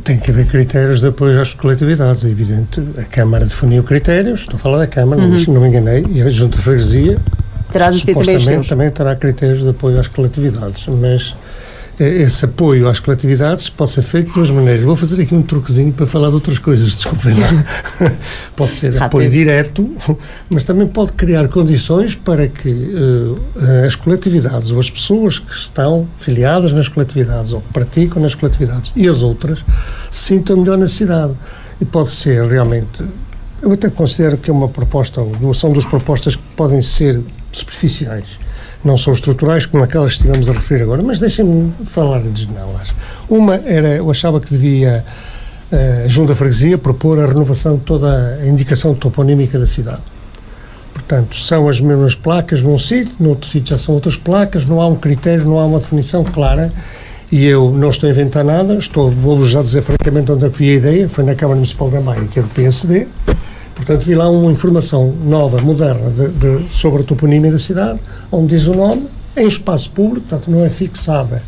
Tem que haver critérios de apoio às coletividades, é evidente. A Câmara definiu critérios, estou a falar da Câmara, não me enganei, e a Junta de Freguesia Terá de ter também os supostamente seus. também terá critérios de apoio às coletividades, mas esse apoio às coletividades pode ser feito de duas maneiras. Vou fazer aqui um truquezinho para falar de outras coisas, desculpem lá. Pode ser apoio direto, mas também pode criar condições para que as coletividades ou as pessoas que estão filiadas nas coletividades ou que praticam nas coletividades e as outras se sintam melhor na cidade. E pode ser realmente, eu até considero que é uma proposta, são duas propostas que podem ser superficiais, não são estruturais como aquelas que estivemos a referir agora, mas deixem-me falar-lhes nelas. Uma era, eu achava que devia a Junta da Freguesia propor a renovação de toda a indicação toponímica da cidade. Portanto, são as mesmas placas num sítio, no outro sítio já são outras placas, não há um critério, não há uma definição clara, e eu não estou a inventar nada, vou-vos já dizer francamente onde é que vi a ideia, foi na Câmara Municipal da Maia, que é do PSD. Portanto, vi lá uma informação nova, moderna, sobre a toponímia da cidade, onde diz o nome, em espaço público, portanto, não é fixada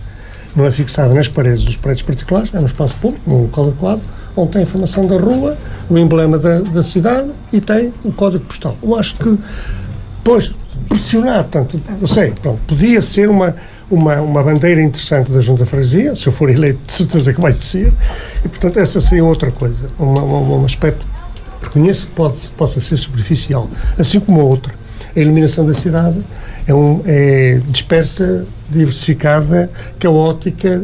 nas paredes dos prédios particulares, é no espaço público, num local adequado, onde tem a informação da rua, o emblema da cidade e tem o código postal. Eu acho que, pois, pressionar, portanto, eu sei, pronto, podia ser uma bandeira interessante da Junta de Freguesia, se eu for eleito, de certeza que vai ser, e, portanto, essa seria outra coisa, um aspecto. Reconheço que possa ser superficial, assim como a outra. A iluminação da cidade é dispersa, diversificada, caótica,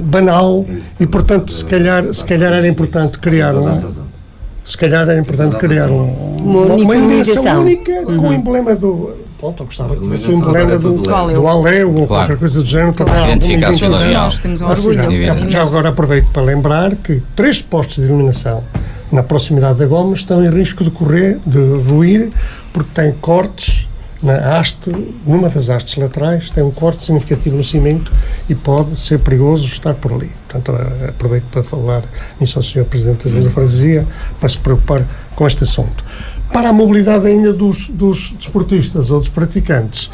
banal, e portanto se calhar era importante criar uma iluminação única com o emblema do... Pronto, eu gostava de ter o emblema do Alé ou qualquer coisa do género. Identificasse Vila Real. Nós temos um orgulho. Já agora aproveito para lembrar que 3 postos de iluminação na proximidade da Gomes estão em risco de ruir, porque têm cortes na haste, numa das hastes laterais, tem um corte significativo no cimento e pode ser perigoso estar por ali. Portanto, aproveito para falar nisso ao Sr. Presidente da Junta de Freguesia, para se preocupar com este assunto. Para a mobilidade ainda dos desportistas ou dos praticantes,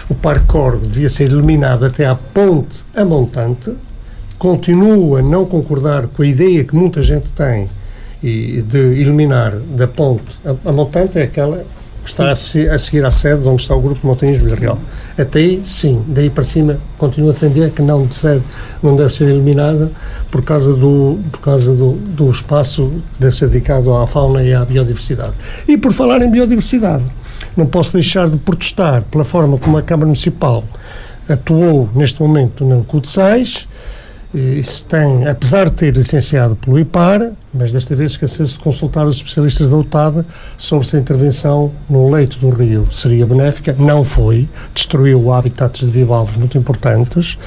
o Parque Corgo devia ser iluminado até à ponte a montante. Continuo a não concordar com a ideia que muita gente tem e de iluminar da ponte a montante, é aquela que está a seguir à sede onde está o Grupo de Montanhismo de Vila Real. Até aí, sim, daí para cima continuo a defender que não deve ser iluminada por causa do espaço que deve ser dedicado à fauna e à biodiversidade. E por falar em biodiversidade, não posso deixar de protestar pela forma como a Câmara Municipal atuou neste momento no Cu de Sais. Apesar de ter licenciado pelo IPAR, mas desta vez esqueceu-se de consultar os especialistas da UTAD sobre se a intervenção no leito do rio seria benéfica. Não foi, destruiu habitats de bivalves muito importantes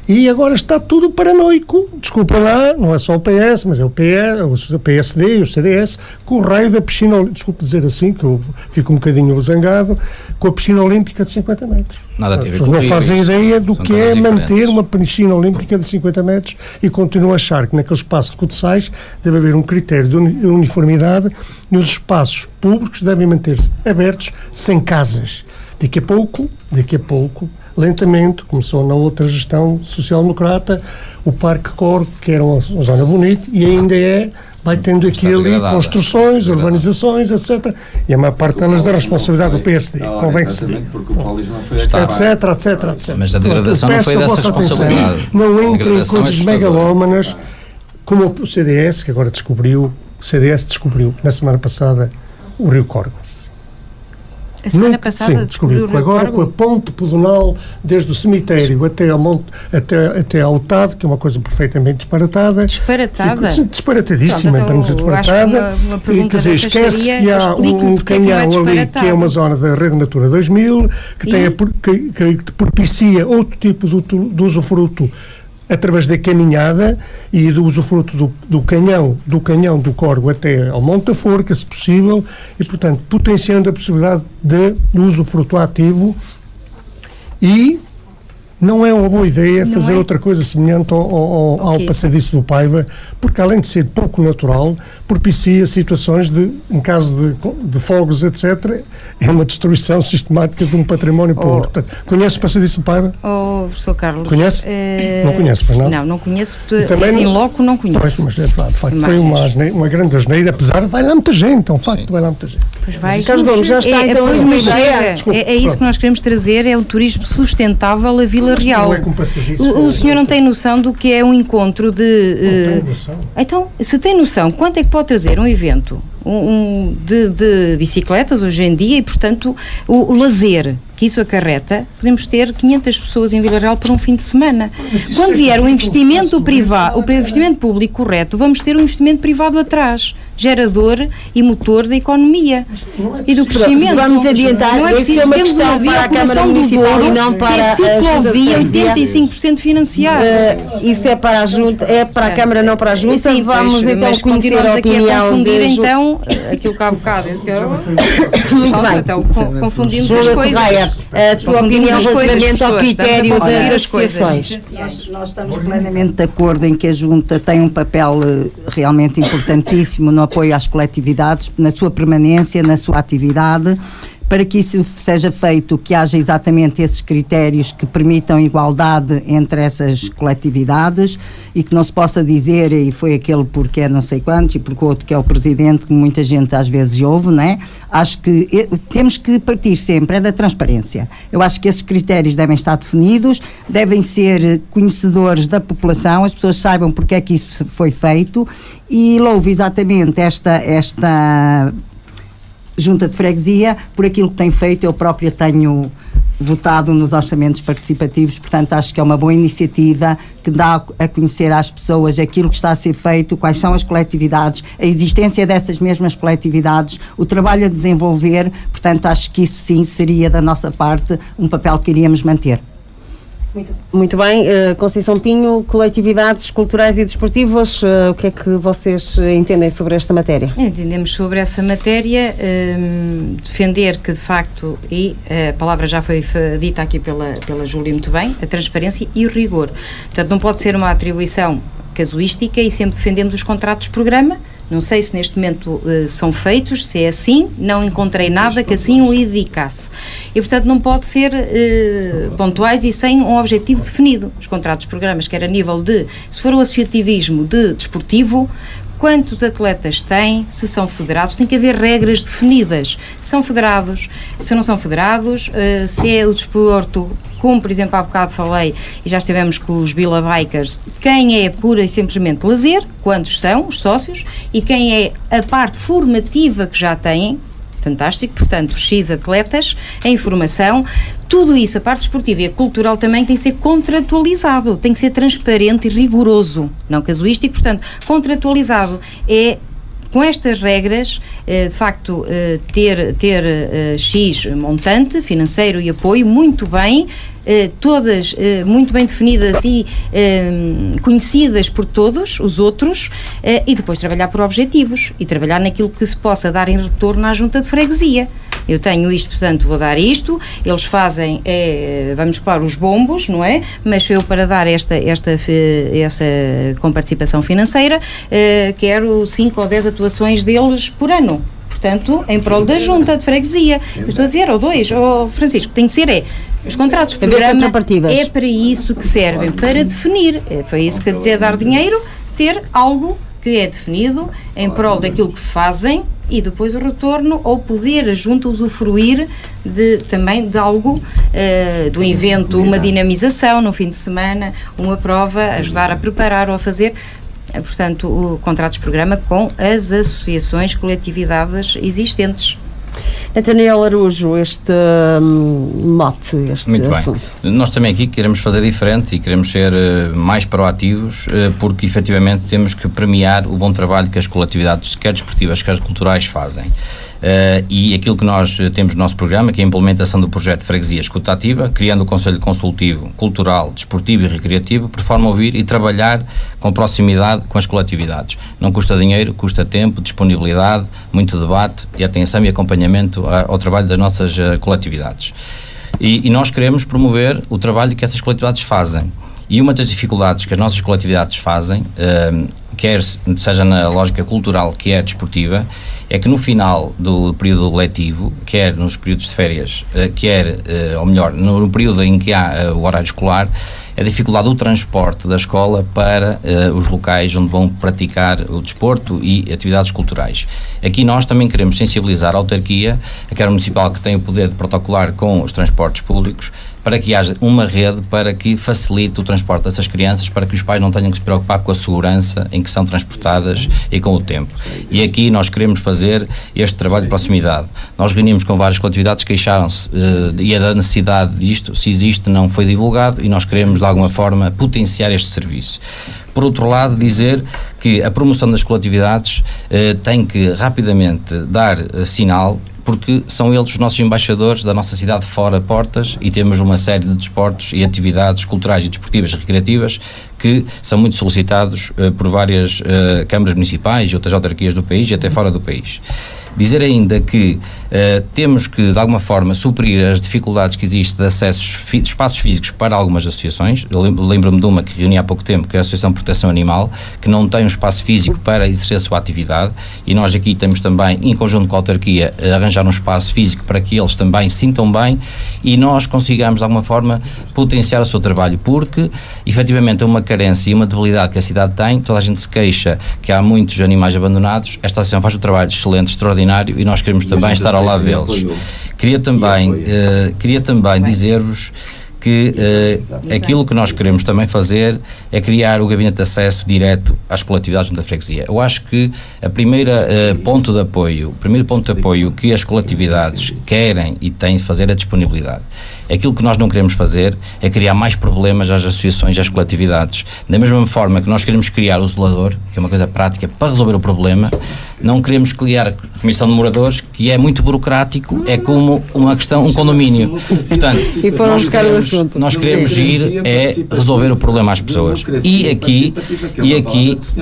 e agora está tudo paranoico, desculpa lá, não é só o PS, mas é o PSD e o CDS, com o raio da piscina, desculpe dizer assim, que eu fico um bocadinho zangado, com a piscina olímpica de 50 metros. Nada a ver com não fazem ideia do que é manter uma piscina olímpica de 50 metros e continuo a achar que naquele espaço de Coteçais deve haver um critério de uniformidade e os espaços públicos devem manter-se abertos sem casas. Daqui a pouco, lentamente, começou na outra gestão social-democrata, o Parque Corgo, que era uma zona bonita e ainda vai tendo aqui e ali construções, urbanizações, etc. E a maior parte delas da responsabilidade do PSD. Convém que se diga. Porque o Polis não foi etc. Mas a degradação não foi dessa responsabilidade. Não entra em coisas megalómanas, como o CDS, que agora descobriu, na semana passada, o Rio Corgo. A semana passada descobriu. Agora com a ponte pedonal, desde o cemitério até ao monte, até ao UTAD, que é uma coisa perfeitamente disparatada. Disparatada? Disparatadíssima, então, para não dizer disparatada. Quer dizer, esquece que há um canhão ali, que é uma zona da Rede Natura 2000, que propicia outro tipo de usufruto através da caminhada e do usufruto do canhão do Corgo até ao Monte da Forca, se possível, e, portanto, potenciando a possibilidade de usufruto ativo e não é uma boa ideia fazer outra coisa semelhante ao passadiço do Paiva, porque além de ser pouco natural, propicia situações em caso de fogos, etc., é uma destruição sistemática de um património público. Portanto, conhece o passadiço do Paiva? Sr. Carlos. Conhece? Não conhece, pois não? Não conheço, em loco não conheço. Pois, mas de facto foi uma grande asneira, apesar de vai lá muita gente, é um facto, vai lá muita gente. Pois vai. Carlos Gomes, já está então uma ideia. É isso que nós queremos trazer, é um turismo sustentável a Vila Real. Não é com passadiço. O senhor não tem noção do que é um encontro de... Não tenho noção. Então, se tem noção, quanto é que pode trazer um evento de bicicletas hoje em dia e, portanto, o lazer que isso acarreta, podemos ter 500 pessoas em Vila Real por um fim de semana. Quando vier o investimento privado, o investimento público correto, vamos ter um investimento privado atrás, gerador e motor da economia e do crescimento. Vamos adiantar, não é preciso termos uma via a Coração do Douro, que é ciclovia 85% financiada. Isso é para a Junta, é para a Câmara, não para a Junta. Sim, vamos então conhecer a opinião a confundir então aquilo que há bocado. Muito bem. Então confundimos as coisas. A sua opinião relativamente ao critério das associações. Nós estamos plenamente de acordo em que a Junta tem um papel realmente importantíssimo no apoio às coletividades, na sua permanência, na sua atividade, para que isso seja feito, que haja exatamente esses critérios que permitam igualdade entre essas coletividades e que não se possa dizer, e foi aquele porque é não sei quantos e porque o outro que é o presidente, que muita gente às vezes ouve, não é? Acho que temos que partir sempre da transparência. Eu acho que esses critérios devem estar definidos, devem ser conhecedores da população, as pessoas saibam porque é que isso foi feito e louvo exatamente esta Junta de Freguesia por aquilo que tem feito. Eu própria tenho votado nos orçamentos participativos, portanto acho que é uma boa iniciativa que dá a conhecer às pessoas aquilo que está a ser feito, quais são as coletividades, a existência dessas mesmas coletividades, o trabalho a desenvolver, portanto acho que isso sim seria da nossa parte um papel que iríamos manter. Muito bem, Conceição Pinho, coletividades culturais e desportivas, o que é que vocês entendem sobre esta matéria? Entendemos sobre essa matéria, defender que de facto, e a palavra já foi dita aqui pela Júlia muito bem, a transparência e o rigor. Portanto, não pode ser uma atribuição casuística e sempre defendemos os contratos de programa. Não sei se neste momento são feitos, se é assim, não encontrei nada que assim o indicasse. E, portanto, não pode ser pontuais e sem um objetivo definido. Os contratos de programas, quer a nível de, se for o associativismo desportivo, quantos atletas têm, se são federados, tem que haver regras definidas. Se são federados, se não são federados, se é o desporto, como por exemplo há bocado falei, e já estivemos com os Vila Bikers, quem é pura e simplesmente lazer, quantos são os sócios, e quem é a parte formativa que já têm, fantástico. Portanto, X atletas, a informação, tudo isso, a parte esportiva e a cultural também tem que ser contratualizado, tem que ser transparente e rigoroso, não casuístico. Portanto, contratualizado é com estas regras, de facto, ter X montante financeiro e apoio muito bem, todas muito bem definidas e conhecidas por todos os outros, e depois trabalhar por objetivos e trabalhar naquilo que se possa dar em retorno à junta de freguesia. Eu tenho isto, portanto vou dar isto, eles fazem, vamos claro, os bombos, não é? Mas eu, para dar essa com participação financeira, quero 5 ou 10 atuações deles por ano. Portanto, em prol da junta de freguesia. Eu estou a dizer, ou 2, ou Francisco, tem que ser os contratos de programa, é para isso que servem, para definir. Foi isso que eu dizia, dar dinheiro, ter algo que é definido em prol daquilo que fazem e depois o retorno, ou poder a junta usufruir também de algo, do evento, uma dinamização no fim de semana, uma prova, ajudar a preparar ou a fazer. Portanto, o contratos de programa com as associações, coletividades existentes. Nathaniel Araújo, este mote, este muito assunto. Bem. Nós também aqui queremos fazer diferente e queremos ser mais proativos, porque efetivamente temos que premiar o bom trabalho que as coletividades, quer desportivas, quer culturais, fazem. E aquilo que nós temos no nosso programa, que é a implementação do projeto de Freguesia Escuta Ativa, criando o Conselho Consultivo, Cultural, Desportivo e Recreativo, por forma a ouvir e trabalhar com proximidade com as coletividades. Não custa dinheiro, custa tempo, disponibilidade, muito debate e atenção e acompanhamento ao trabalho das nossas coletividades. E nós queremos promover o trabalho que essas coletividades fazem. E uma das dificuldades que as nossas coletividades fazem, quer seja na lógica cultural, quer desportiva, é que no final do período letivo, quer nos períodos de férias, quer, ou melhor, no período em que há o horário escolar, a dificuldade do transporte da escola para os locais onde vão praticar o desporto e atividades culturais. Aqui nós também queremos sensibilizar a autarquia, a Câmara Municipal, que tem o poder de protocolar com os transportes públicos, para que haja uma rede para que facilite o transporte dessas crianças, para que os pais não tenham que se preocupar com a segurança em que são transportadas e com o tempo. E aqui nós queremos fazer este trabalho de proximidade. Nós reunimos com várias coletividades, queixaram-se e a da necessidade disto, se existe, não foi divulgado, e nós queremos de alguma forma potenciar este serviço. Por outro lado, dizer que a promoção das coletividades tem que rapidamente dar sinal, porque são eles os nossos embaixadores da nossa cidade fora portas, e temos uma série de desportos e atividades culturais e desportivas e recreativas que são muito solicitados por várias câmaras municipais e outras autarquias do país e até fora do país. Dizer ainda que temos que, de alguma forma, suprir as dificuldades que existem de acessos de espaços físicos para algumas associações. Eu lembro-me de uma que reuni há pouco tempo, que é a Associação de Proteção Animal, que não tem um espaço físico para exercer a sua atividade, e nós aqui temos também, em conjunto com a autarquia, arranjar um espaço físico para que eles também se sintam bem e nós consigamos, de alguma forma, potenciar o seu trabalho, porque, efetivamente, é uma carência e uma debilidade que a cidade tem. Toda a gente se queixa que há muitos animais abandonados. Esta associação faz um trabalho excelente, extraordinário, e nós queremos também estar ao lado deles. Queria também dizer-vos que aquilo que nós queremos também fazer é criar o gabinete de acesso direto às coletividades da freguesia. Eu acho que o primeiro ponto de apoio que as coletividades querem e têm de fazer é a disponibilidade. Aquilo que nós não queremos fazer é criar mais problemas às associações e às coletividades. Da mesma forma que nós queremos criar o zelador, que é uma coisa prática para resolver o problema, não queremos criar a comissão de moradores, que é muito burocrático, é como uma questão, um condomínio. Portanto, nós queremos ir resolver o problema às pessoas. E aqui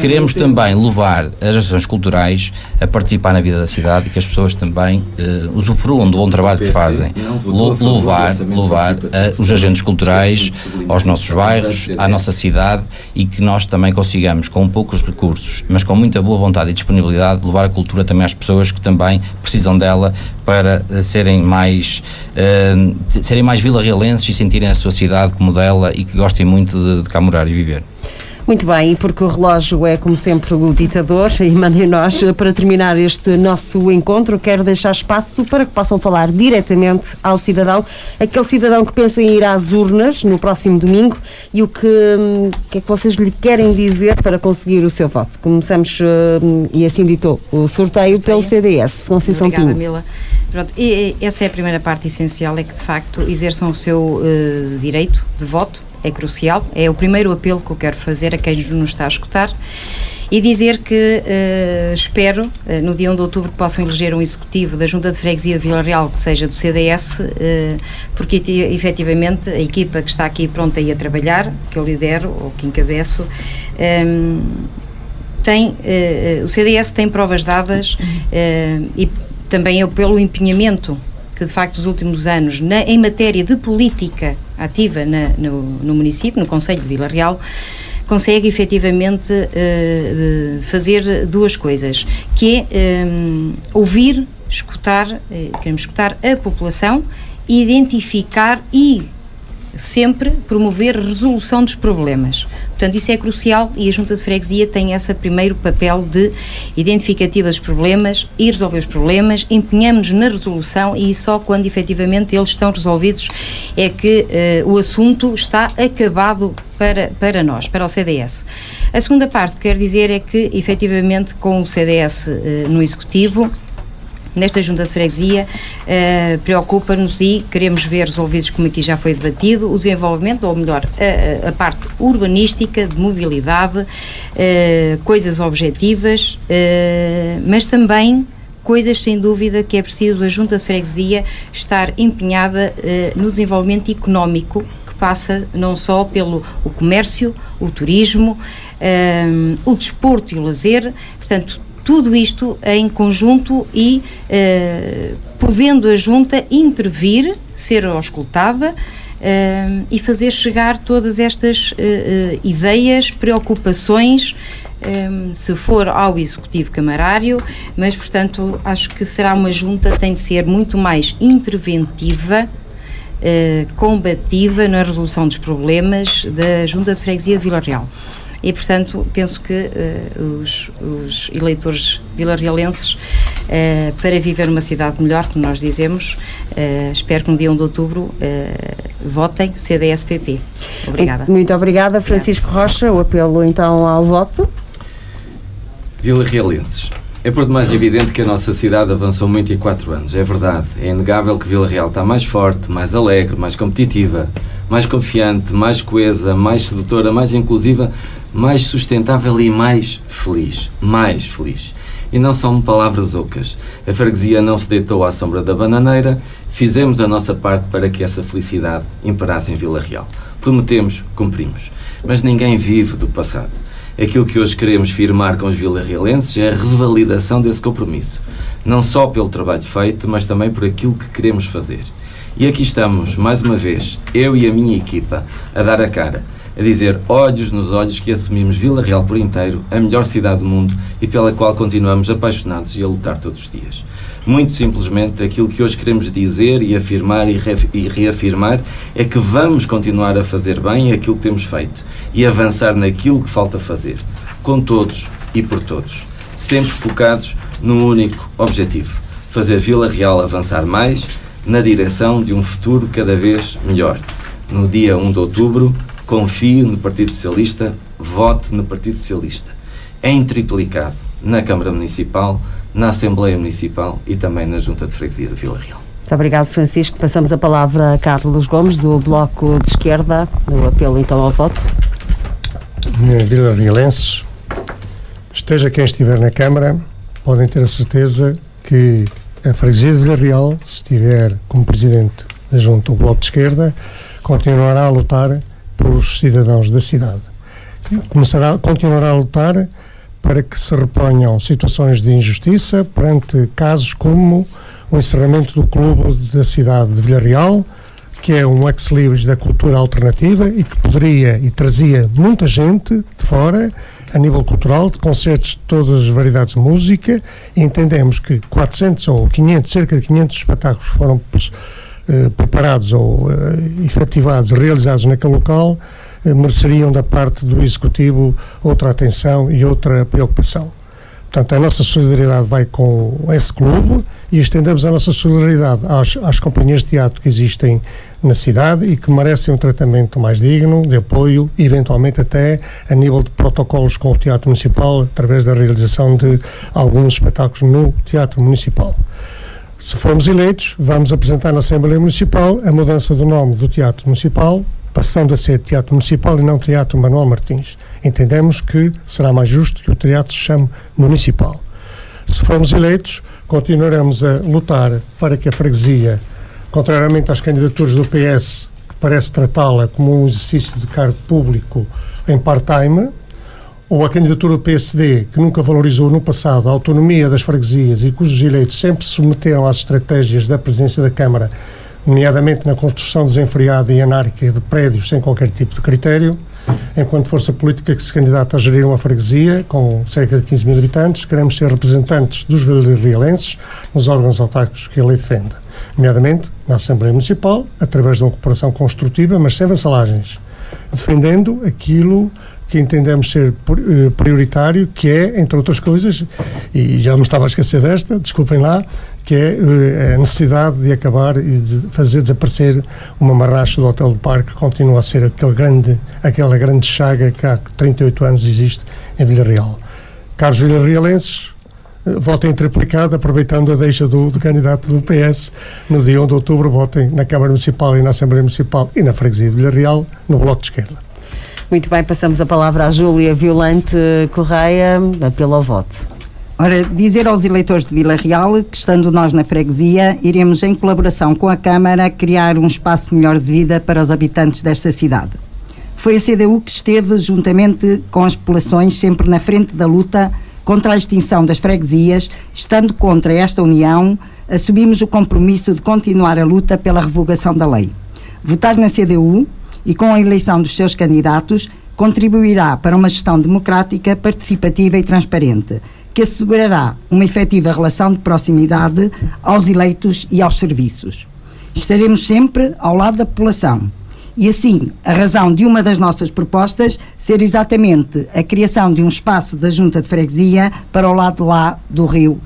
queremos também levar as associações culturais a participar na vida da cidade, e que as pessoas também usufruam do bom trabalho que fazem. Levar os agentes culturais aos nossos bairros, à nossa cidade, e que nós também consigamos, com poucos recursos, mas com muita boa vontade e disponibilidade, levar a cultura também às pessoas que também precisam dela para serem mais vilarrealenses e sentirem a sua cidade como dela, e que gostem muito de cá morar e viver. Muito bem, e porque o relógio é, como sempre, o ditador, e mandem nós, para terminar este nosso encontro, quero deixar espaço para que possam falar diretamente ao cidadão, aquele cidadão que pensa em ir às urnas no próximo domingo, e o que é que vocês lhe querem dizer para conseguir o seu voto. Começamos, e assim ditou, o sorteio pelo CDS, Conceição Pinho. Obrigada, Mila. Pronto, e essa é a primeira parte essencial, é que de facto exerçam o seu direito de voto, é crucial, é o primeiro apelo que eu quero fazer a quem nos está a escutar e dizer que espero no dia 1 de outubro que possam eleger um executivo da Junta de Freguesia de Vila Real que seja do CDS, porque efetivamente a equipa que está aqui pronta a ir a trabalhar, que eu lidero ou que encabeço, o CDS tem provas dadas e também pelo empenhamento que de facto os últimos anos em matéria de política ativa no município, no Concelho de Vila Real, consegue efetivamente fazer duas coisas, que é ouvir, queremos escutar a população, identificar e sempre promover resolução dos problemas. Portanto, isso é crucial e a Junta de Freguesia tem esse primeiro papel de identificativa dos problemas e resolver os problemas, empenhamos-nos na resolução e só quando efetivamente eles estão resolvidos é que o assunto está acabado para nós, para o CDS. A segunda parte que quero dizer é que efetivamente com o CDS no Executivo, nesta Junta de Freguesia, preocupa-nos e queremos ver resolvidos, como aqui já foi debatido, o desenvolvimento, ou melhor, a parte urbanística, de mobilidade, coisas objetivas, mas também coisas sem dúvida que é preciso a Junta de Freguesia estar empenhada no desenvolvimento económico, que passa não só pelo o comércio, o turismo, o desporto e o lazer, portanto, tudo isto em conjunto e podendo a Junta intervir, ser auscultada e fazer chegar todas estas ideias, preocupações, se for ao Executivo Camarário, mas portanto acho que será uma Junta que tem de ser muito mais interventiva, combativa na resolução dos problemas da Junta de Freguesia de Vila Real. E, portanto, penso que os eleitores vilarrealenses, para viver numa cidade melhor, como nós dizemos, espero que no dia 1 de outubro votem CDS-PP. Obrigada. Muito obrigada, Francisco Rocha. O apelo, então, ao voto. Vilarrealenses, é por demais evidente que a nossa cidade avançou muito em 4 anos. É verdade, é inegável que Vila Real está mais forte, mais alegre, mais competitiva, mais confiante, mais coesa, mais sedutora, mais inclusiva, mais sustentável e mais feliz. Mais feliz. E não são palavras ocas. A freguesia não se deitou à sombra da bananeira, fizemos a nossa parte para que essa felicidade imperasse em Vila Real. Prometemos, cumprimos. Mas ninguém vive do passado. Aquilo que hoje queremos firmar com os vilarrealenses é a revalidação desse compromisso. Não só pelo trabalho feito, mas também por aquilo que queremos fazer. E aqui estamos, mais uma vez, eu e a minha equipa, a dar a cara, a dizer olhos nos olhos que assumimos Vila Real por inteiro, a melhor cidade do mundo e pela qual continuamos apaixonados e a lutar todos os dias. Muito simplesmente, aquilo que hoje queremos dizer e afirmar e reafirmar é que vamos continuar a fazer bem aquilo que temos feito e avançar naquilo que falta fazer, com todos e por todos, sempre focados num único objetivo, fazer Vila Real avançar mais na direção de um futuro cada vez melhor. No dia 1 de outubro, confio no Partido Socialista, vote no Partido Socialista. Em triplicado, na Câmara Municipal, na Assembleia Municipal e também na Junta de Freguesia de Vila Real. Muito obrigado, Francisco. Passamos a palavra a Carlos Gomes, do Bloco de Esquerda, no apelo então ao voto. Vilarrealenses, esteja quem estiver na Câmara, podem ter a certeza que a Freguesia de Vila Real, se estiver como Presidente da Junta do Bloco de Esquerda, continuará a lutar pelos cidadãos da cidade. Continuará a lutar para que se reponham situações de injustiça perante casos como o encerramento do clube da cidade de Vila Real, que é um ex-libris da cultura alternativa e que poderia e trazia muita gente de fora, a nível cultural, de concertos de todas as variedades de música, e entendemos que 400 ou 500, cerca de 500 espetáculos foram preparados ou efetivados, realizados naquele local, mereceriam da parte do Executivo outra atenção e outra preocupação. Portanto, a nossa solidariedade vai com esse clube e estendemos a nossa solidariedade às companhias de teatro que existem na cidade e que merecem um tratamento mais digno, de apoio, eventualmente até a nível de protocolos com o Teatro Municipal, através da realização de alguns espetáculos no Teatro Municipal. Se formos eleitos, vamos apresentar na Assembleia Municipal a mudança do nome do Teatro Municipal, passando a ser Teatro Municipal e não Teatro Manuel Martins. Entendemos que será mais justo que o teatro se chame Municipal. Se formos eleitos, continuaremos a lutar para que a freguesia, contrariamente às candidaturas do PS, que parece tratá-la como um exercício de cargo público em part-time, ou a candidatura do PSD, que nunca valorizou no passado a autonomia das freguesias e cujos eleitos sempre se submeteram às estratégias da presidência da Câmara, nomeadamente na construção desenfreada e anárquica de prédios sem qualquer tipo de critério, enquanto força política que se candidata a gerir uma freguesia com cerca de 15 mil habitantes, queremos ser representantes dos villarrealenses nos órgãos autárquicos que a lei defende, nomeadamente na Assembleia Municipal, através de uma cooperação construtiva, mas sem vassalagens, defendendo aquilo que entendemos ser prioritário, que é, entre outras coisas, e já me estava a esquecer desta, desculpem lá, que é a necessidade de acabar e de fazer desaparecer uma marracha do Hotel do Parque, que continua a ser aquela grande chaga que há 38 anos existe em Vila Real. Caros villarrealenses, votem triplicado, aproveitando a deixa do candidato do PS, no dia 1 de outubro, votem na Câmara Municipal e na Assembleia Municipal e na freguesia de Vila Real, no Bloco de Esquerda. Muito bem, passamos a palavra à Júlia Violante Correia, apelo ao voto. Ora, dizer aos eleitores de Vila Real que, estando nós na freguesia, iremos, em colaboração com a Câmara, criar um espaço melhor de vida para os habitantes desta cidade. Foi a CDU que esteve, juntamente com as populações, sempre na frente da luta contra a extinção das freguesias. Estando contra esta união, assumimos o compromisso de continuar a luta pela revogação da lei. Votar na CDU e com a eleição dos seus candidatos contribuirá para uma gestão democrática, participativa e transparente, que assegurará uma efetiva relação de proximidade aos eleitos e aos serviços. Estaremos sempre ao lado da população e, assim, a razão de uma das nossas propostas ser exatamente a criação de um espaço da Junta de Freguesia para o lado de lá do rio,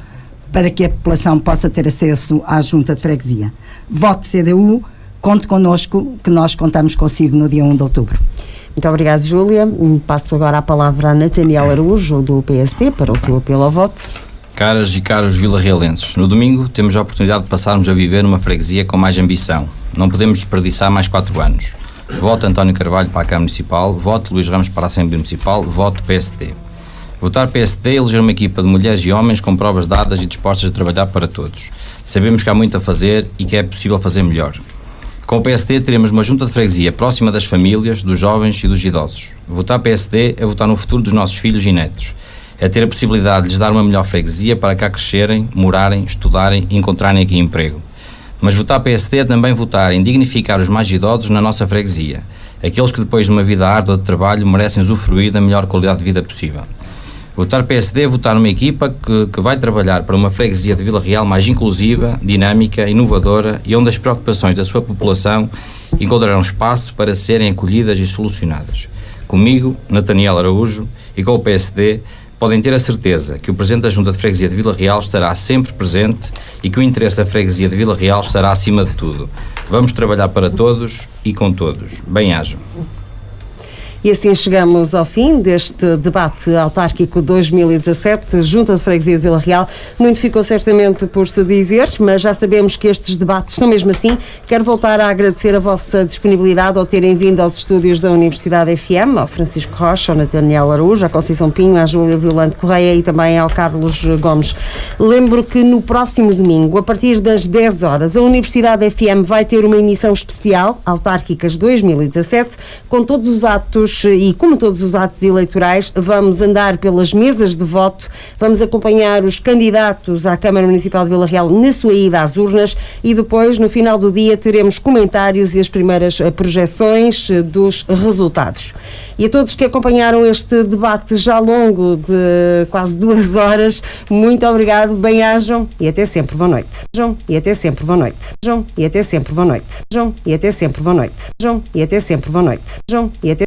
para que a população possa ter acesso à Junta de Freguesia. Vote CDU, conte connosco, que nós contamos consigo no dia 1 de outubro. Muito obrigada, Júlia. Passo agora a palavra a Nathaniel Araújo, do PSD, para o seu apelo ao voto. Caras e caros villarrealenses, no domingo temos a oportunidade de passarmos a viver numa freguesia com mais ambição. Não podemos desperdiçar mais 4 anos. Voto António Carvalho para a Câmara Municipal, voto Luís Ramos para a Assembleia Municipal, voto PSD. Votar PSD é eleger uma equipa de mulheres e homens com provas dadas e dispostas a trabalhar para todos. Sabemos que há muito a fazer e que é possível fazer melhor. Com o PSD teremos uma junta de freguesia próxima das famílias, dos jovens e dos idosos. Votar PSD é votar no futuro dos nossos filhos e netos. É ter a possibilidade de lhes dar uma melhor freguesia para cá crescerem, morarem, estudarem e encontrarem aqui emprego. Mas votar PSD é também votar em dignificar os mais idosos na nossa freguesia. Aqueles que depois de uma vida árdua de trabalho merecem usufruir da melhor qualidade de vida possível. Votar PSD é votar numa equipa que vai trabalhar para uma freguesia de Vila Real mais inclusiva, dinâmica, inovadora e onde as preocupações da sua população encontrarão espaço para serem acolhidas e solucionadas. Comigo, Nathaniel Araújo, e com o PSD, podem ter a certeza que o Presidente da Junta de Freguesia de Vila Real estará sempre presente e que o interesse da freguesia de Vila Real estará acima de tudo. Vamos trabalhar para todos e com todos. Bem-ajam. E assim chegamos ao fim deste debate autárquico 2017, Junta de Freguesia de Vila Real. Muito ficou certamente por se dizer, mas já sabemos que estes debates são mesmo assim. Quero voltar a agradecer a vossa disponibilidade ao terem vindo aos estúdios da Universidade FM, ao Francisco Rocha, ao Nathaniel Araújo, à Conceição Pinho, à Júlia Violante Correia e também ao Carlos Gomes. Lembro que no próximo domingo, a partir das 10 horas, a Universidade FM vai ter uma emissão especial, Autárquicas 2017, com todos os atos e, como todos os atos eleitorais, vamos andar pelas mesas de voto, vamos acompanhar os candidatos à Câmara Municipal de Vila Real na sua ida às urnas e depois, no final do dia, teremos comentários e as primeiras projeções dos resultados. E a todos que acompanharam este debate já longo de quase 2 horas, muito obrigado, bem-ajam e até sempre, boa noite. E até sempre, boa noite. E até sempre, boa noite. E até sempre, boa noite. E até sempre, boa noite. E até